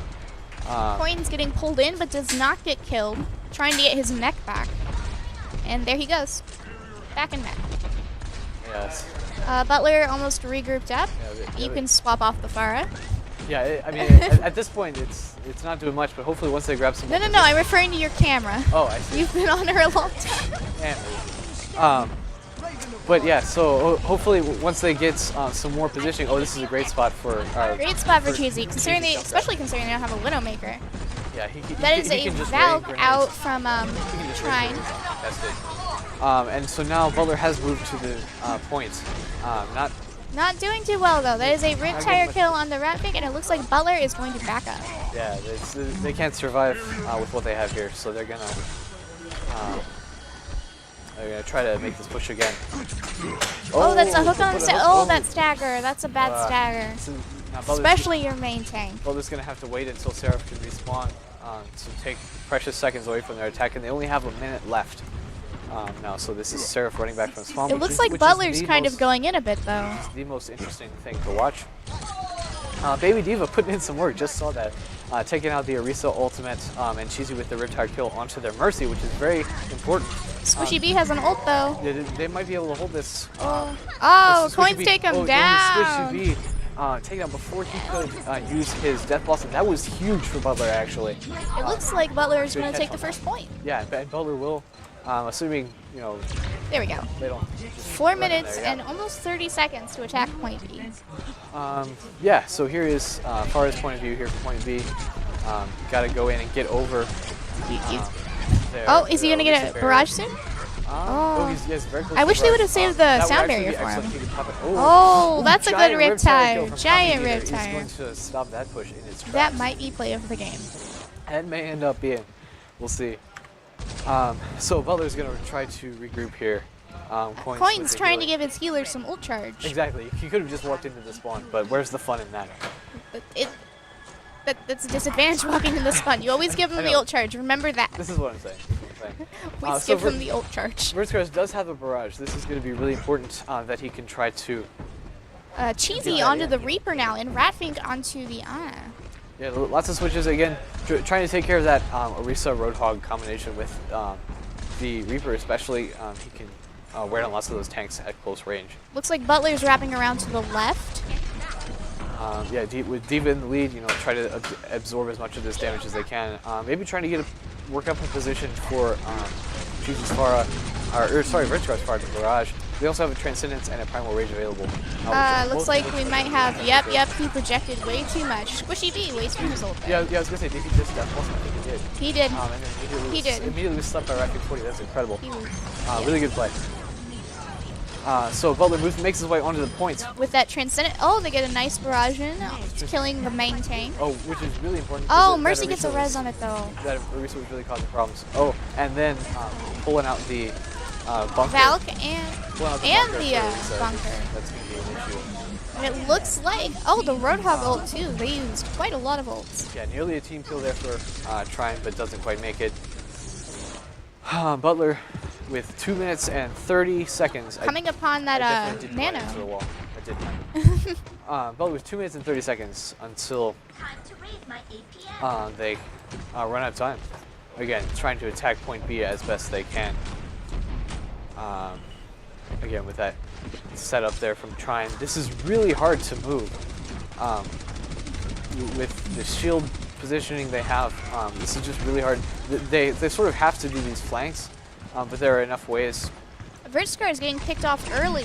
Coin's getting pulled in, but does not get killed. Trying to get his neck back. And there he goes. Back in neck. Yes. Butler almost regrouped up. Yeah, You can swap off the Pharah. Yeah, I mean, at this point, it's not doing much, but hopefully once they grab some... No, I'm referring to your camera. Oh, I see. You've been on her a long time. And but yeah, so hopefully once they get some more positioning, oh, this is a great spot for... Great spot for Cheesy, especially considering they don't have a Widowmaker. Yeah, he That is he a can just Valk rain out grenades. from He can just rain Trine. grenades uncontested. And so now Butler has moved to the point. Not doing too well though. That is a Rip Tire kill on the Ratfink, and it looks like Butler is going to back up. Yeah, they can't survive with what they have here, so they're gonna try to make this push again. Oh, that's a hook on the stagger. Oh, that stagger. That's a bad stagger. So now Butler's Especially your main tank. Butler's gonna have to wait until Seraph can respawn to take precious seconds away from their attack, and they only have a minute left now. So this is Seraph running back from spawn. It looks like Butler's kind of going in a bit though. It's the most interesting thing to watch. Baby Diva putting in some work, just saw that. Taking out the Orisa ultimate and Cheesy with the Riptide kill onto their Mercy, which is very important. Squishy B has an ult though. They might be able to hold this. Oh, Coins take him down. Squishy B take down before he could use his Death Blossom. That was huge for Butler, actually. It looks like Butler is good going to catch take the on first point. Yeah, and Butler will, assuming, There we go. they don't. 4 minutes there, yeah. and almost 30 seconds to attack point B. Yeah, so here is Farah's point of view here from point B. Got to go in and get over. Oh, is he going to get a barrage soon? He's very close I to wish they barrage. would have saved the That would sound actually barrier be for him. excellent. He could pop it. Oh, that's a good giant Riptide. from Giant Tommy Eater Riptide. is going to stop that push in its tracks. That might be play of the game. That may end up being. We'll see. So Butler's going to try to regroup here. Coin's trying to give his healer some ult charge. Exactly. He could have just walked into the spawn, but where's the fun in that? That's a disadvantage walking in the spawn. You always give him I the know. ult charge. Remember that. This is what I'm saying. Always give him the ult charge. Vertscars does have a barrage. This is going to be really important that he can try to... Cheesy Yeah, onto yeah. the Reaper now, and Ratfink onto the Ana. Yeah, lots of switches again. Trying to take care of that Orisa Roadhog combination with the Reaper especially. He can wear down lots of those tanks at close range. Looks like Butler's wrapping around to the left. Yeah, with Diva in the lead, try to absorb as much of this damage as they can. Maybe trying to work up a position for Cheesy's Pharah, Vertscar's Pharah to barrage. They also have a Transcendence and a Primal Rage available. Looks like we might have, yep, he projected way too much. Squishy B wastes from his ult. Yeah, I was going to say, did he just Death Blossom? I think he did. He did. And then He did. Immediately was slept by Rapid 40. That's incredible. He was, Really good play. So Butler makes his way onto the points. with that Transcendent, they get a nice barrage in, killing the main tank. Oh, which is really important. Oh, because Mercy that gets a Orisa res on it though. That Orisa was really causing problems. Oh, and then pulling out the bunker. Valk Pulling out and the for Orisa. bunker. That's going to be an issue. And it looks like, the Roadhog ult too. They used quite a lot of ults. Yeah, nearly a team kill there for Trine, but doesn't quite make it. Butler with 2 minutes and 30 seconds. Coming upon that I definitely didn't run into the Nano. wall. I did not. Butler with 2 minutes and 30 seconds until they run out of time. Again, trying to attack point B as best they can. Again, with that setup there from Trine. This is really hard to move. With the shield positioning they have, this is just really hard. They sort of have to do these flanks, but there are enough ways. Vertscar is getting picked off early.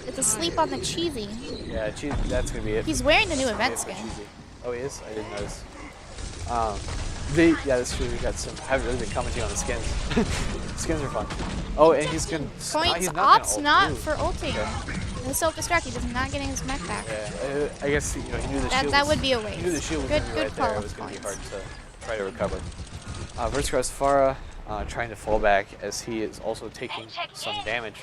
It's a sleep on the Cheesy. Yeah, that's going to be it. He's wearing the new That's event gonna be it skin. for Cheesy. Oh, he is? I didn't notice. Yeah, that's true. We got some. I haven't really been commenting on the skins. Skins are fun. Oh, and he's gonna. Points he's not opts gonna not ult. for ulting. The self-destruct, he does not getting his mech back. Yeah, I guess he knew the shield. That would be a waste. He knew the shield was Good- gonna be good right there. call It of was gonna be points. hard to try to recover. Vertical Farah trying to fall back as he is also taking some damage.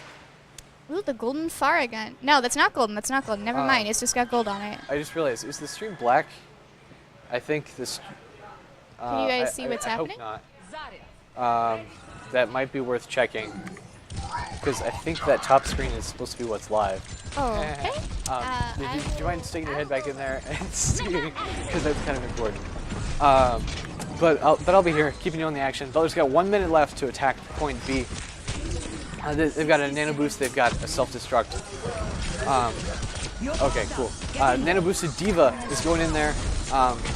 Ooh, the golden Farah gun. No, that's not golden. That's not golden. Never mind. It's just got gold on it. I just realized, is the stream black? I think this. Can you guys see what's happening? I hope not. That might be worth checking. Because I think that top screen is supposed to be what's live. Oh, okay. Do you mind sticking your head back in there and seeing? Because that's kind of important. But I'll be here, keeping you on the action. Butler's got 1 minute left to attack point B. They've got a nano boost. They've got a self-destruct. Okay, cool. Nano boosted Diva is going in there.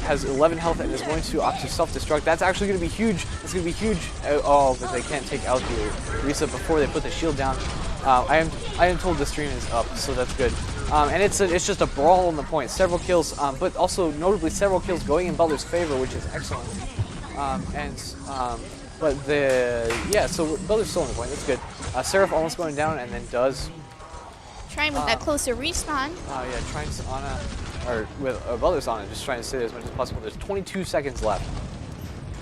Has 11 health and is going to opt to self-destruct. That's actually going to be huge. It's going to be huge. Oh, but they can't take out the reset before they put the shield down. I am told the stream is up, so that's good. And it's just a brawl on the point. Several kills, but also notably several kills going in Butler's favor, which is excellent. So Butler's still on the point. That's good. Seraph almost going down, and then does. Trying with that closer respawn. Yeah, trying to Ana, or with Butler's Ana, just trying to stay as much as possible. There's 22 seconds left.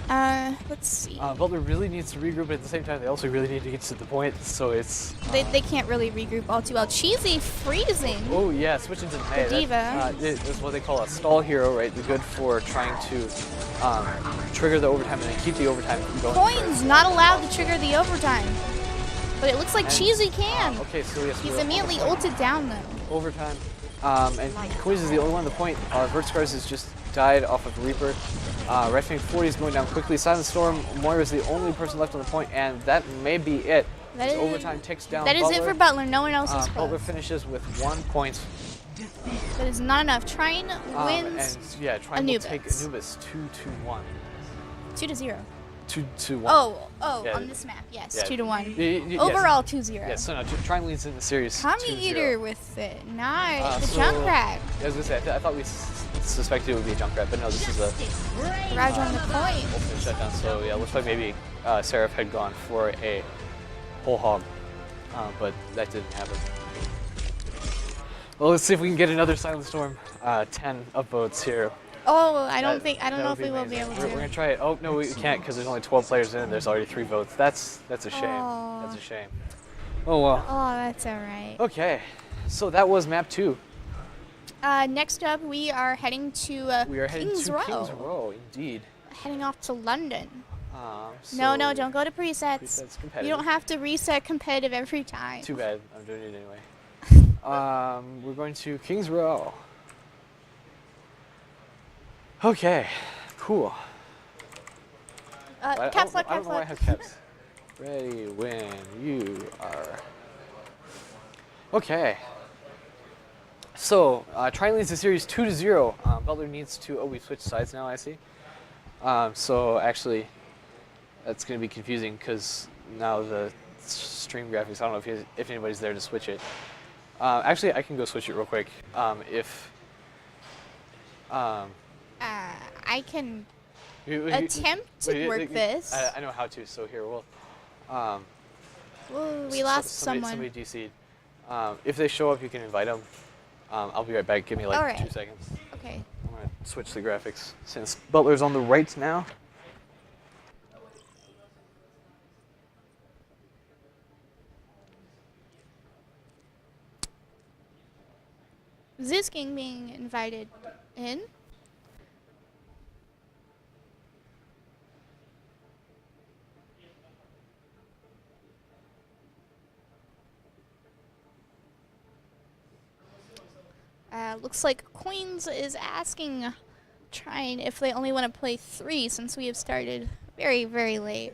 Let's see. Butler really needs to regroup, but at the same time, they also really need to get to the point. So it's. They can't really regroup all too well. Cheesy freezing. Oh yeah, switching to the Mei. Diva. It's what they call a stall hero, right? They're good for trying to trigger the overtime and then keep the overtime going. Coin's not allowed to trigger the overtime. But it looks like Cheesy can. Okay, so yes, He's we're immediately overtime. ulted down though. Overtime. And Coins is the only one on the point. Vertical has just died off of Reaper. Red Fang 40 is going down quickly. Silent Storm, Moira is the only person left on the point, and that may be it. That As is- overtime ticks down That is Butler. it for Butler. No one else is Butler close. finishes with 1 point. That is not enough. Trine wins And yeah, Trine will take Anubis. Anubis 2-1. 2-0. 2-1. Oh, Yeah. on this map, yes, Yeah. 2-1. Yes. Overall, 2-0. Yes, so no, Trine leads in the series. Tommy 2-0. Eater with it. Nice. The So- Junkrat. I was gonna say, I thought we suspected it would be a Junkrat, but no, this is a Garage on the point. ultimate shutdown. So yeah, looks like maybe Seraph had gone for a whole hog, but that didn't happen. Well, let's see if we can get another Silent Storm 10 upvotes here. Oh, I don't That know would if we will be amazing. able We're gonna to. try it. Oh no, we can't because there's only 12 players in. And there's already 3 votes. That's a shame. Aw. That's a shame. Oh well. Oh, that's all right. Okay, so that was map 2. Next up, we are heading to We are heading Kings to Row. Kings Row, indeed. Heading off to London. So No, don't go to presets. Presets competitive. You don't have to reset competitive every time. Too bad. I'm doing it anyway. We're going to Kings Row. Okay, cool. Caps lock, I don't caps know why I lock. have caps. Ready when you are. Okay. So, Trine leads the series 2-0. Butler needs to. Oh, we switched sides now, I see. So, actually, that's going to be confusing because now the stream graphics, I don't know if anybody's there to switch it. Actually, I can go switch it real quick. I can attempt to work this. I know how to, so here, we'll. Ooh, we lost Somebody DC'd. If they show up, you can invite them. I'll be right back. Give me like Alright. 2 seconds. Okay. I'm going to switch the graphics since Butler's on the right now. Zisking being invited in. Looks like Coins is asking Trine if they only want to play 3 since we have started very, very late.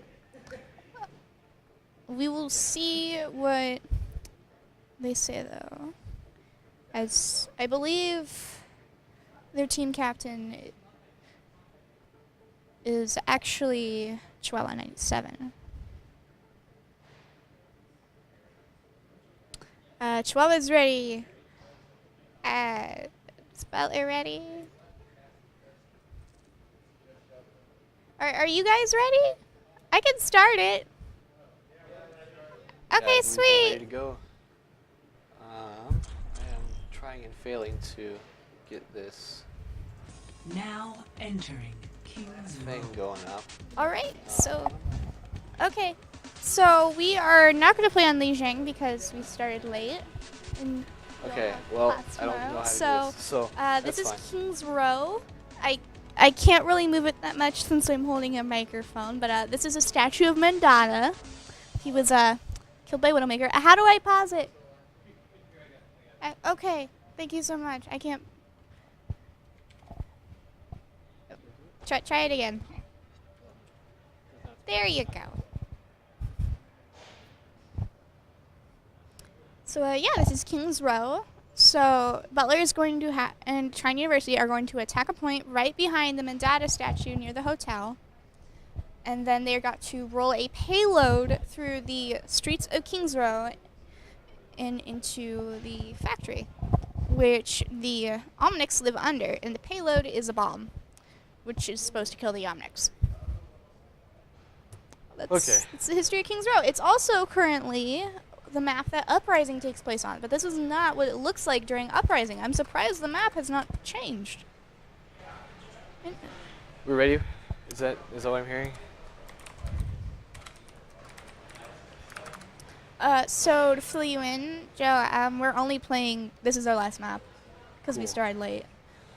We will see what they say though. As I believe their team captain is actually Chihuahua 97. Chihuahua's ready. Is Butler ready? Are you guys ready? I can start it. Okay, Yeah, we're Ready sweet. to go. I am trying and failing to get this Now entering King's thing Row. going up. All right, so, okay. So we are not going to play on Lijiang because we started late. And we all Okay, have well, class I don't know tomorrow. how to So, do this. So, this that's is fine. King's Row. I can't really move it that much since I'm holding a microphone, but this is a statue of Mandana. He was killed by Widowmaker. How do I pause it? Okay, thank you so much. I can't. Try it again. There you go. So yeah, this is King's Row. So Butler is going to and Trine University are going to attack a point right behind the Mandata statue near the hotel. And then they got to roll a payload through the streets of King's Row and into the factory, which the Omnics live under. And the payload is a bomb, which is supposed to kill the Omnics. That's the history of King's Row. It's also currently the map that Uprising takes place on, but this is not what it looks like during Uprising. I'm surprised the map has not changed. We're ready? Is that what I'm hearing? So to fill you in, Joe, we're only playing. This is our last map because we Cool. started late.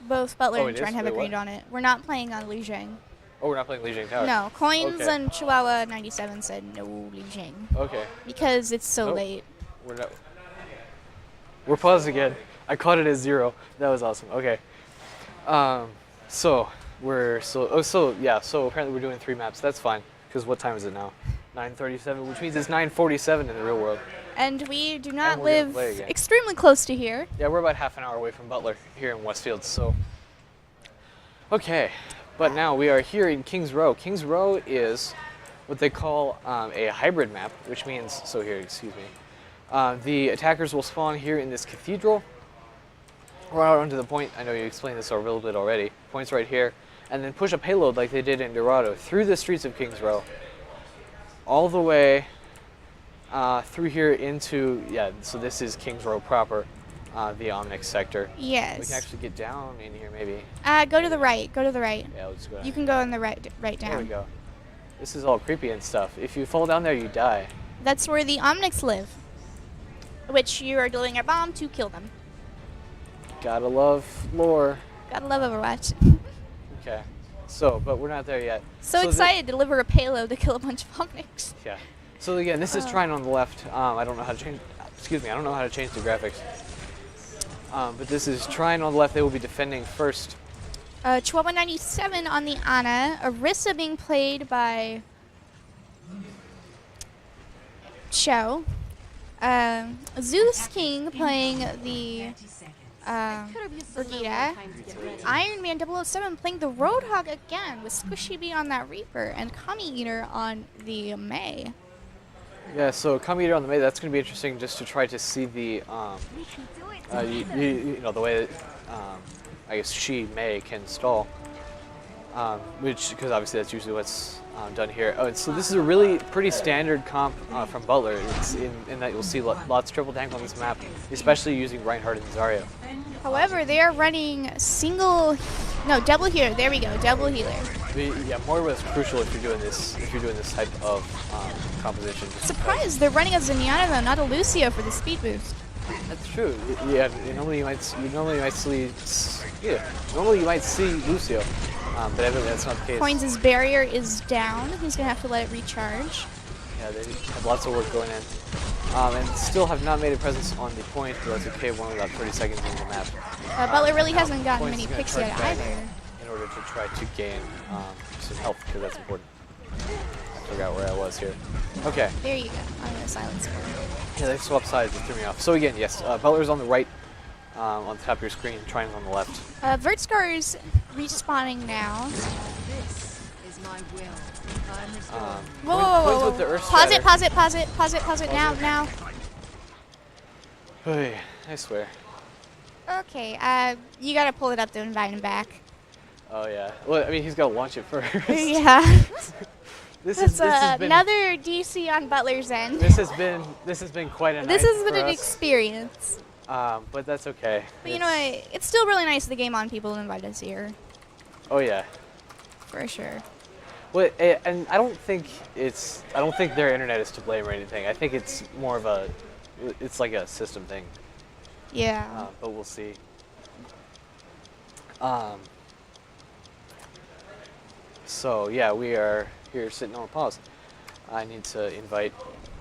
Both Butler Oh, and it Trine is? have Wait, agreed what? on it. We're not playing on Lijiang. Oh, we're not playing Lijiang Tower. No, Coins Okay. and Chihuahua 97 said no Lijiang Okay. because it's so Nope. late. We're not. We're paused again. I caught it as 0. That was awesome. Okay. So we're so apparently we're doing 3 maps. That's fine. Because what time is it now? 9:37, which means it's 9:47 in the real world. And we do not we're gonna live play again. extremely close to here. Yeah, we're about half an hour away from Butler here in Westfield. So. Okay, but now we are here in King's Row. King's Row is what they call a hybrid map, which means excuse me. The attackers will spawn here in this cathedral, right out onto the point. I know you explained this a little bit already. Point's right here, and then push a payload like they did in Dorado through the streets of King's Row, all the way through here into So this is King's Row proper, the Omnic sector. Yes. We can actually get down in here, maybe. Go to the right. Go to the right. Yeah, let's go down. You can go in the right down. There we go. This is all creepy and stuff. If you fall down there, you die. That's where the Omnics live, which you are delivering a bomb to kill them. Gotta love lore. Gotta love Overwatch. Okay. So, but we're not there yet. So excited to deliver a payload to kill a bunch of Omnics. Yeah. So again, this is Trine on the left. I don't know how to change. Excuse me. I don't know how to change the graphics. But this is Trine on the left. They will be defending first. Chihuahua 97 on the Ana. Arissa being played by Cho. Zeus King playing the Brigida. Iron Man 007 playing the Roadhog again with Squishy Bee on that Reaper and Kami Eater on the May. Yeah. So Kami Eater on the May. That's going to be interesting, just to try to see the you know the way that I guess May can stall. Because obviously that's usually what's done here. Oh, and so this is a really pretty standard comp from Butler. It's in that you'll see lots of triple tank on this map, especially using Reinhardt and Zarya. However, they are running double healer. There we go, double healer. Moira is crucial if you're doing this type of composition. Surprised they're running a Zenyatta though, not a Lucio for the speed boost. That's true. Yeah, normally you might see Lucio, but evidently that's not the case. Coins' barrier is down. He's gonna have to let it recharge. Yeah, they have lots of work going in. And still have not made a presence on the point, but that's okay. We're only about 30 seconds into the map. Butler really Now hasn't gotten Points many is gonna picks charge yet back either. in order to try to gain some health, because that's important. I forgot where I was here. Okay. There you go. I'm gonna silence her. Yeah, they swapped sides. It threw me off. So again, yes, Butler's on the right, on the top of your screen. Trine's on the left. Vertscar's respawning now. This is my will. I'm restored. Coins with the Earth Pause it, Shatter. pause it, now. Hey, I swear. Okay, you gotta pull it up to invite him back. Oh yeah. Well, I mean, he's got to launch it first. Yeah. this That's has been another DC on Butler's end. this has been quite a night. This has been for an us. experience. But that's okay. But you know what? It's still really nice of the Game On people to invite us here. Oh yeah. For sure. Well, and I don't think their internet is to blame or anything. I think it's more of it's like a system thing. Yeah. But we'll see. So yeah, we are here sitting on pause. I need to invite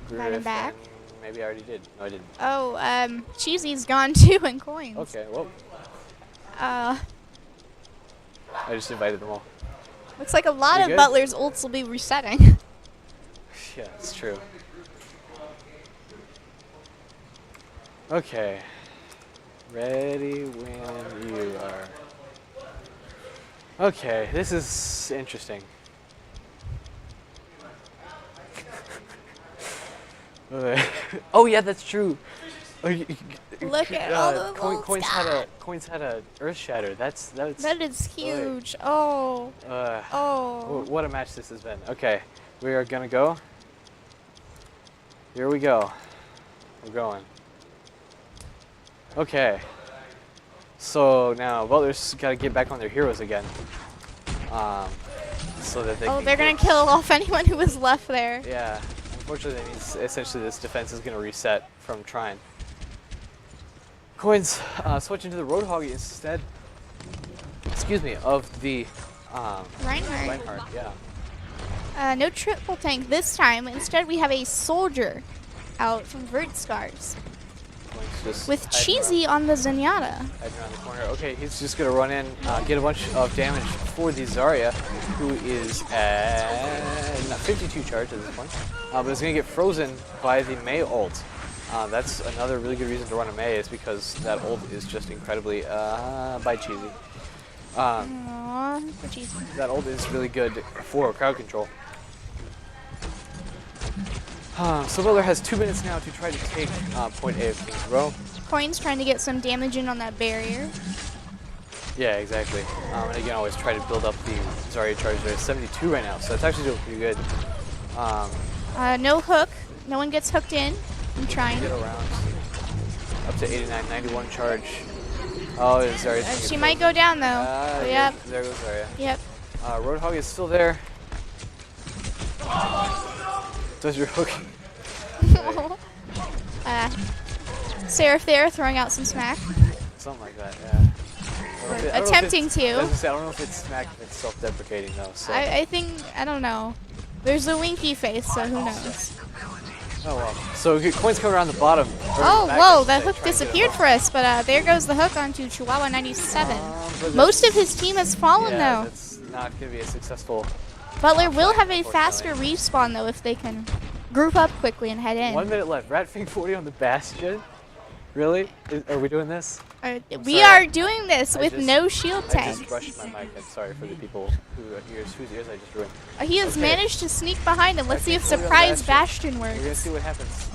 Invite him Griff. back? And maybe I already did. No, I didn't. Oh, Cheesy's gone too in coins. Okay, well, Uh, I just invited them all. looks like a lot We of good? Butler's ults will be resetting. Yeah, it's true. Okay. Ready when you are. Okay, this is interesting. Okay. Oh yeah, that's true. Look at all the volts Coins had a earth shatter. That's That is huge. Oh. Oh. what a match this has been. Okay, we are gonna go. Here we go. We're going. Okay. So now Butler's got to get back on their heroes again. So that they Oh, can they're gonna get- kill off anyone who was left there. Yeah. Unfortunately, that means essentially this defense is going to reset from Trine. Coins switching to the Roadhog instead. Excuse me, of the Reinhardt. Reinhardt. Yeah. No triple tank this time. Instead, we have a soldier out from Vert Scars Coins just with hiding Cheesy on the Zenyatta. hiding around the corner. Okay, he's just going to run in, get a bunch of damage for the Zarya, who is at 52 charge at this point. But is going to get frozen by the Mei ult. That's another really good reason to run a Mei is because that ult is just incredibly, by Cheesy. Aww, for Cheesy. That ult is really good for crowd control. So Butler has 2 minutes now to try to take point A of King's Row. Coin's trying to get some damage in on that barrier. Yeah, exactly. And again, always try to build up the Zarya charge. They're at 72 right now, so it's actually doing pretty good. No hook. No one gets hooked in. I'm trying. Get around up to 89, 91 charge. Oh, Zarya's gonna get She might go down though. frozen. Yep. There goes Zarya. Yep. Roadhog is still there. Does your hook? Seraph there throwing out some smack. Something like that, yeah. I don't know if Attempting it's- to. I was gonna say, I don't know if it's smack if it's self-deprecating though. So. I think, I don't know. There's a winky face, so who knows. Oh well. So Coin's coming around the bottom. Oh, whoa, that hook disappeared for us, but there goes the hook onto Chihuahua 97. Most of his team has fallen Yeah, though. that's not going to be a successful. Butler will have a faster respawn though if they can group up quickly and head in. 1 minute left. Ratfink 40 on the Bastion. Really? Are we doing this? We sorry. are doing this I with just- no shield I tank. just brushed my mic. I'm sorry for the people whose ears I just ruined. He has Okay. managed to sneak behind him. Let's see if Ratfink 40 on Surprise Bastion. Bastion We're going to works. see what happens.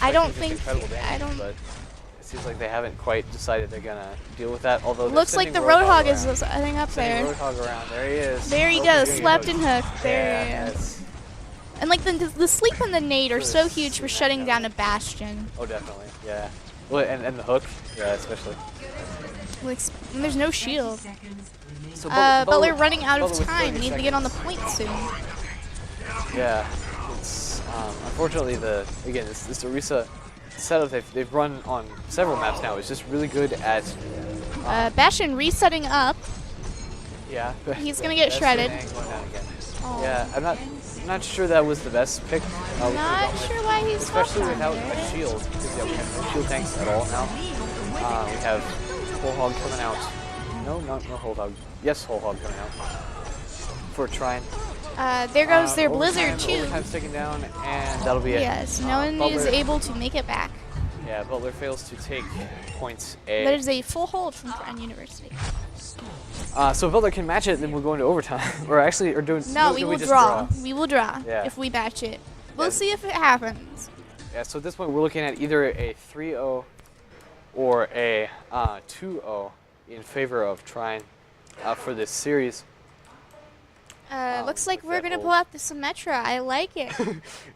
I don't expecting think- just incredible damage, I don't- But it seems like they haven't quite decided they're going to deal with that. Although they're Looks like the sending Roadhog is, around. I think, up Sending there. Roadhog around. There he is. There he Oh, goes, he's slept getting and hooked. There he Yeah, is. that's- And like the sleep and the nade are so Really huge for smack shutting him. down a Bastion. Oh, definitely. Yeah. Well, and the hook. Yeah, especially. Like, there's no shield. So Butler running out of Butler with time. 30 Need to get on the seconds. point soon. Yeah, it's unfortunately this Orisa setup they've run on several maps now. It's just really good at Bastion resetting up. yeah. He's gonna get That's shredded. going down again. Oh. Yeah, I'm not sure that was the best pick. Not sure why he's especially hooked on without there. a shield because yeah, we have no shield tanks at all now. We have Whole Hog coming out. No, not Whole Hog. Yes, Whole Hog coming out for Trine. There goes their Blizzard Overtime, too. Overtime's taken down, and that'll be it. Yes, no one is Butler- able to make it back. Yeah, Butler fails to take points A. That is a full hold from Trine University. So if Butler can match it, then we'll go into overtime. or actually, or doing No, do we we will just draw. We will draw Yeah. if we batch it. We'll Yeah. see if it happens. Yeah. So at this point, we're looking at either a 3-0 or a 2-0 in favor of Trine. for this series. Looks like with we're that gonna whole- pull out the Symmetra. I like it.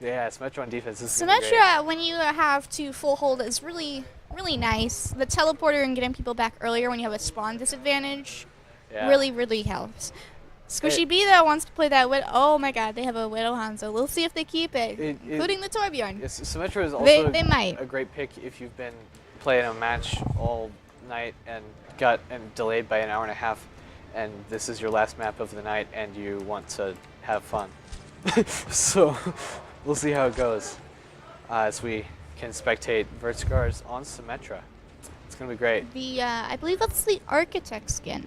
Yeah, Symmetra on defense is gonna be great. Symmetra, when you have to full hold, is really, really nice. The teleporter and getting people back earlier when you have a spawn disadvantage Yeah. really helps. Squishy B though wants to play that Widow. Oh my God, they have a Widow Hanzo. We'll see if they keep it, including the Torbjorn. Yes, Symmetra is also They might. a great pick if you've been playing a match all night and got delayed by an hour and a half, and this is your last map of the night, and you want to have fun. So we'll see how it goes as we can spectate Vertigars on Symmetra. It's gonna be great. I believe that's the Architect skin.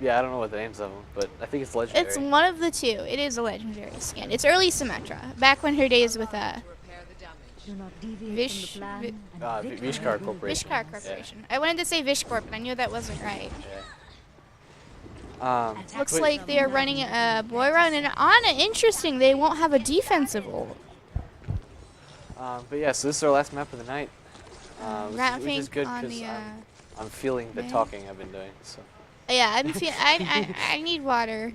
Yeah, I don't know what the names of them, but I think it's legendary. It's one of the two. It is a legendary skin. It's early Symmetra, back when her days with Do not deviate Vish- from the plan. and Vishkar Corporation. Vishkar Corporation. I wanted to say Vishcorp, but I knew that wasn't right. Yeah. Looks But- like they are running a boy run, and Anna, interesting, they won't have a defensive ult. But yeah, so this is our last map of the night, which is Ratfink good on because the. I'm feeling the yeah. talking I've been doing. So Yeah, I need water.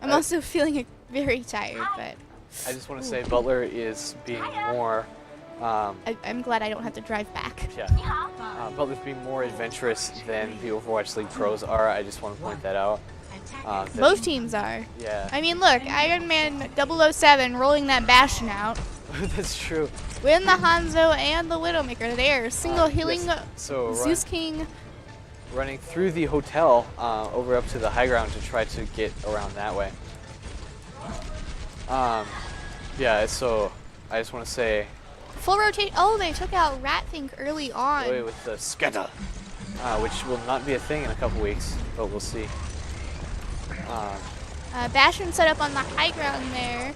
I'm also feeling very tired, but I just want to say Butler is being more, I'm glad I don't have to drive back. Butler's being more adventurous than the Overwatch League pros are. I just want to point that out. That- Both teams are. Yeah, I mean, look, Iron Man 007 rolling that Bastion out. that's true. Win the Hanzo and the Widowmaker. They are single healing yes. So Zeus King. running through the hotel over up to the high ground to try to get around that way. Yeah, so I just want to say Full rotate. Oh, they took out Ratfink early on. away with the scatter, which will not be a thing in a couple weeks, but we'll see. Bastion set up on the high ground there.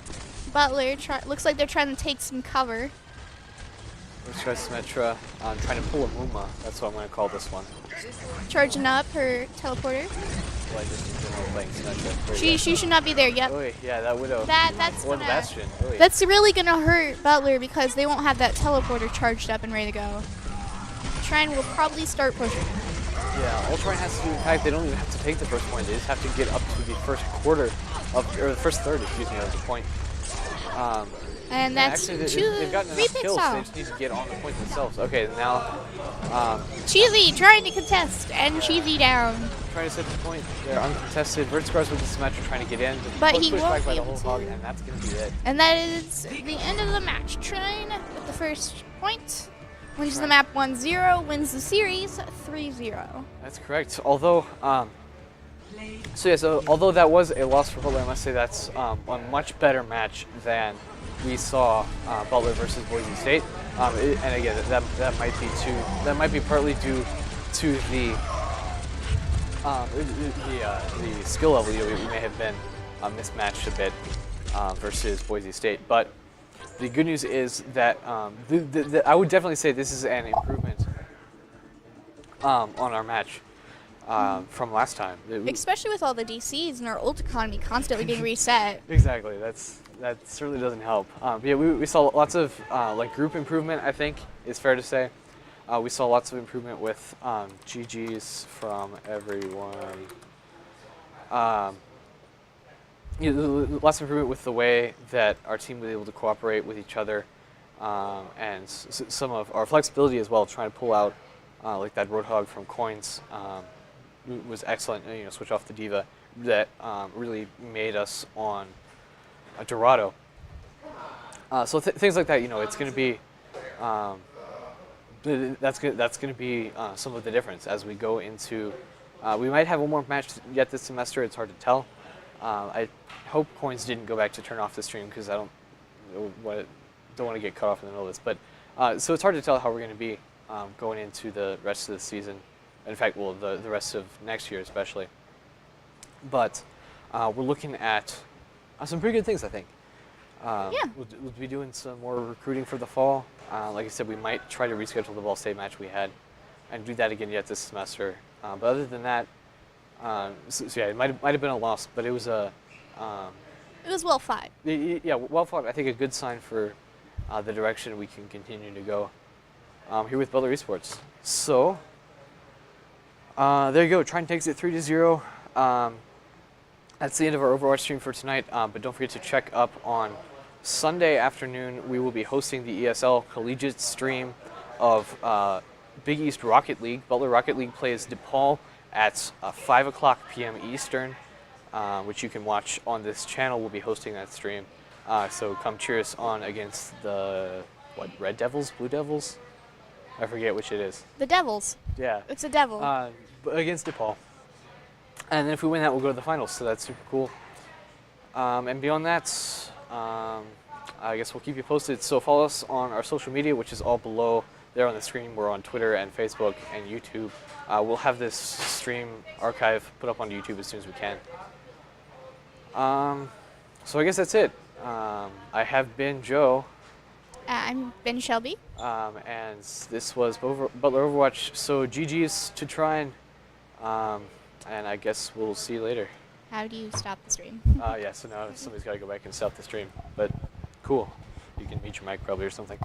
Butler looks like they're trying to take some cover. Let's try Symmetra. Trying to pull a Muma. That's what I'm going to call this one. Charging up her teleporter. Well, I just in general playing Symmetra. There you She should not be there. Yep. go. Oy, yeah, that Widow. That's or the gonna. Bastion. Oy. That's really gonna hurt Butler because they won't have that teleporter charged up and ready to go. Trine will probably start pushing. Yeah, all Trine has to do, in fact, they don't even have to take the first point. They just have to get up to the first quarter or the first third, excuse me, of the point. And that's actually, they've gotten three enough picks kills, so they out. just need to get on the point themselves. Okay, now Cheesy trying to contest and Cheesy down. trying to set the point. They're uncontested. Vertigars with the Symmetra trying to get in. But Push he back won't by be the able whole hog, to. and that's going to be it. And that is the end of the match. Trine with the first point. Wins the map 1-0, wins the series 3-0. That's correct. Although, although that was a loss for Butler, I must say that's a much better match than we saw Butler versus Boise State. And again, that might be partly due to the skill level. We may have been mismatched a bit versus Boise State, but the good news is that I would definitely say this is an improvement on our match from last time. Especially with all the DCs and our ult economy constantly being reset. Exactly, that certainly doesn't help. Yeah, we saw lots of like group improvement, I think is fair to say. We saw lots of improvement with GGs from everyone. Lots of improvement with the way that our team was able to cooperate with each other, and some of our flexibility as well, trying to pull out like that Roadhog from coins was excellent. Switch off the Diva that really made us on a Dorado. So things like that, it's going to be that's going to be some of the difference as we go into. We might have one more match yet this semester. It's hard to tell. I hope coins didn't go back to turn off the stream because I don't want to get cut off in the middle of this. But so it's hard to tell how we're going to be going into the rest of the season. In fact, well, the rest of next year especially. But we're looking at some pretty good things, I think. Yeah. We'll be doing some more recruiting for the fall. Like I said, we might try to reschedule the Ball State match we had and do that again yet this semester. But other than that, so yeah, it might have been a loss, but it was a. It was well fought. Yeah, well fought. I think a good sign for the direction we can continue to go here with Butler Esports. So, There you go. Trine takes it 3-0. That's the end of our Overwatch stream for tonight. But don't forget to check up on Sunday afternoon. We will be hosting the ESL Collegiate stream of Big East Rocket League. Butler Rocket League plays DePaul at 5 o'clock p.m. Eastern, which you can watch on this channel. We'll be hosting that stream. So come cheer us on against the, Red Devils? Blue Devils? I forget which it is. The Devils. Yeah. It's a devil. Against DePaul. And then if we win that, we'll go to the finals, so that's super cool. And beyond that, I guess we'll keep you posted. So follow us on our social media, which is all below there on the screen. We're on Twitter and Facebook and YouTube. We'll have this stream archive put up on YouTube as soon as we can. So I guess that's it. I have been Joe. I'm Ben Shelby. And this was Butler Overwatch. So GG's to Trine. And I guess we'll see you later. How do you stop the stream? Yeah, so now somebody's got to go back and stop the stream. But cool. You can mute your mic probably or something.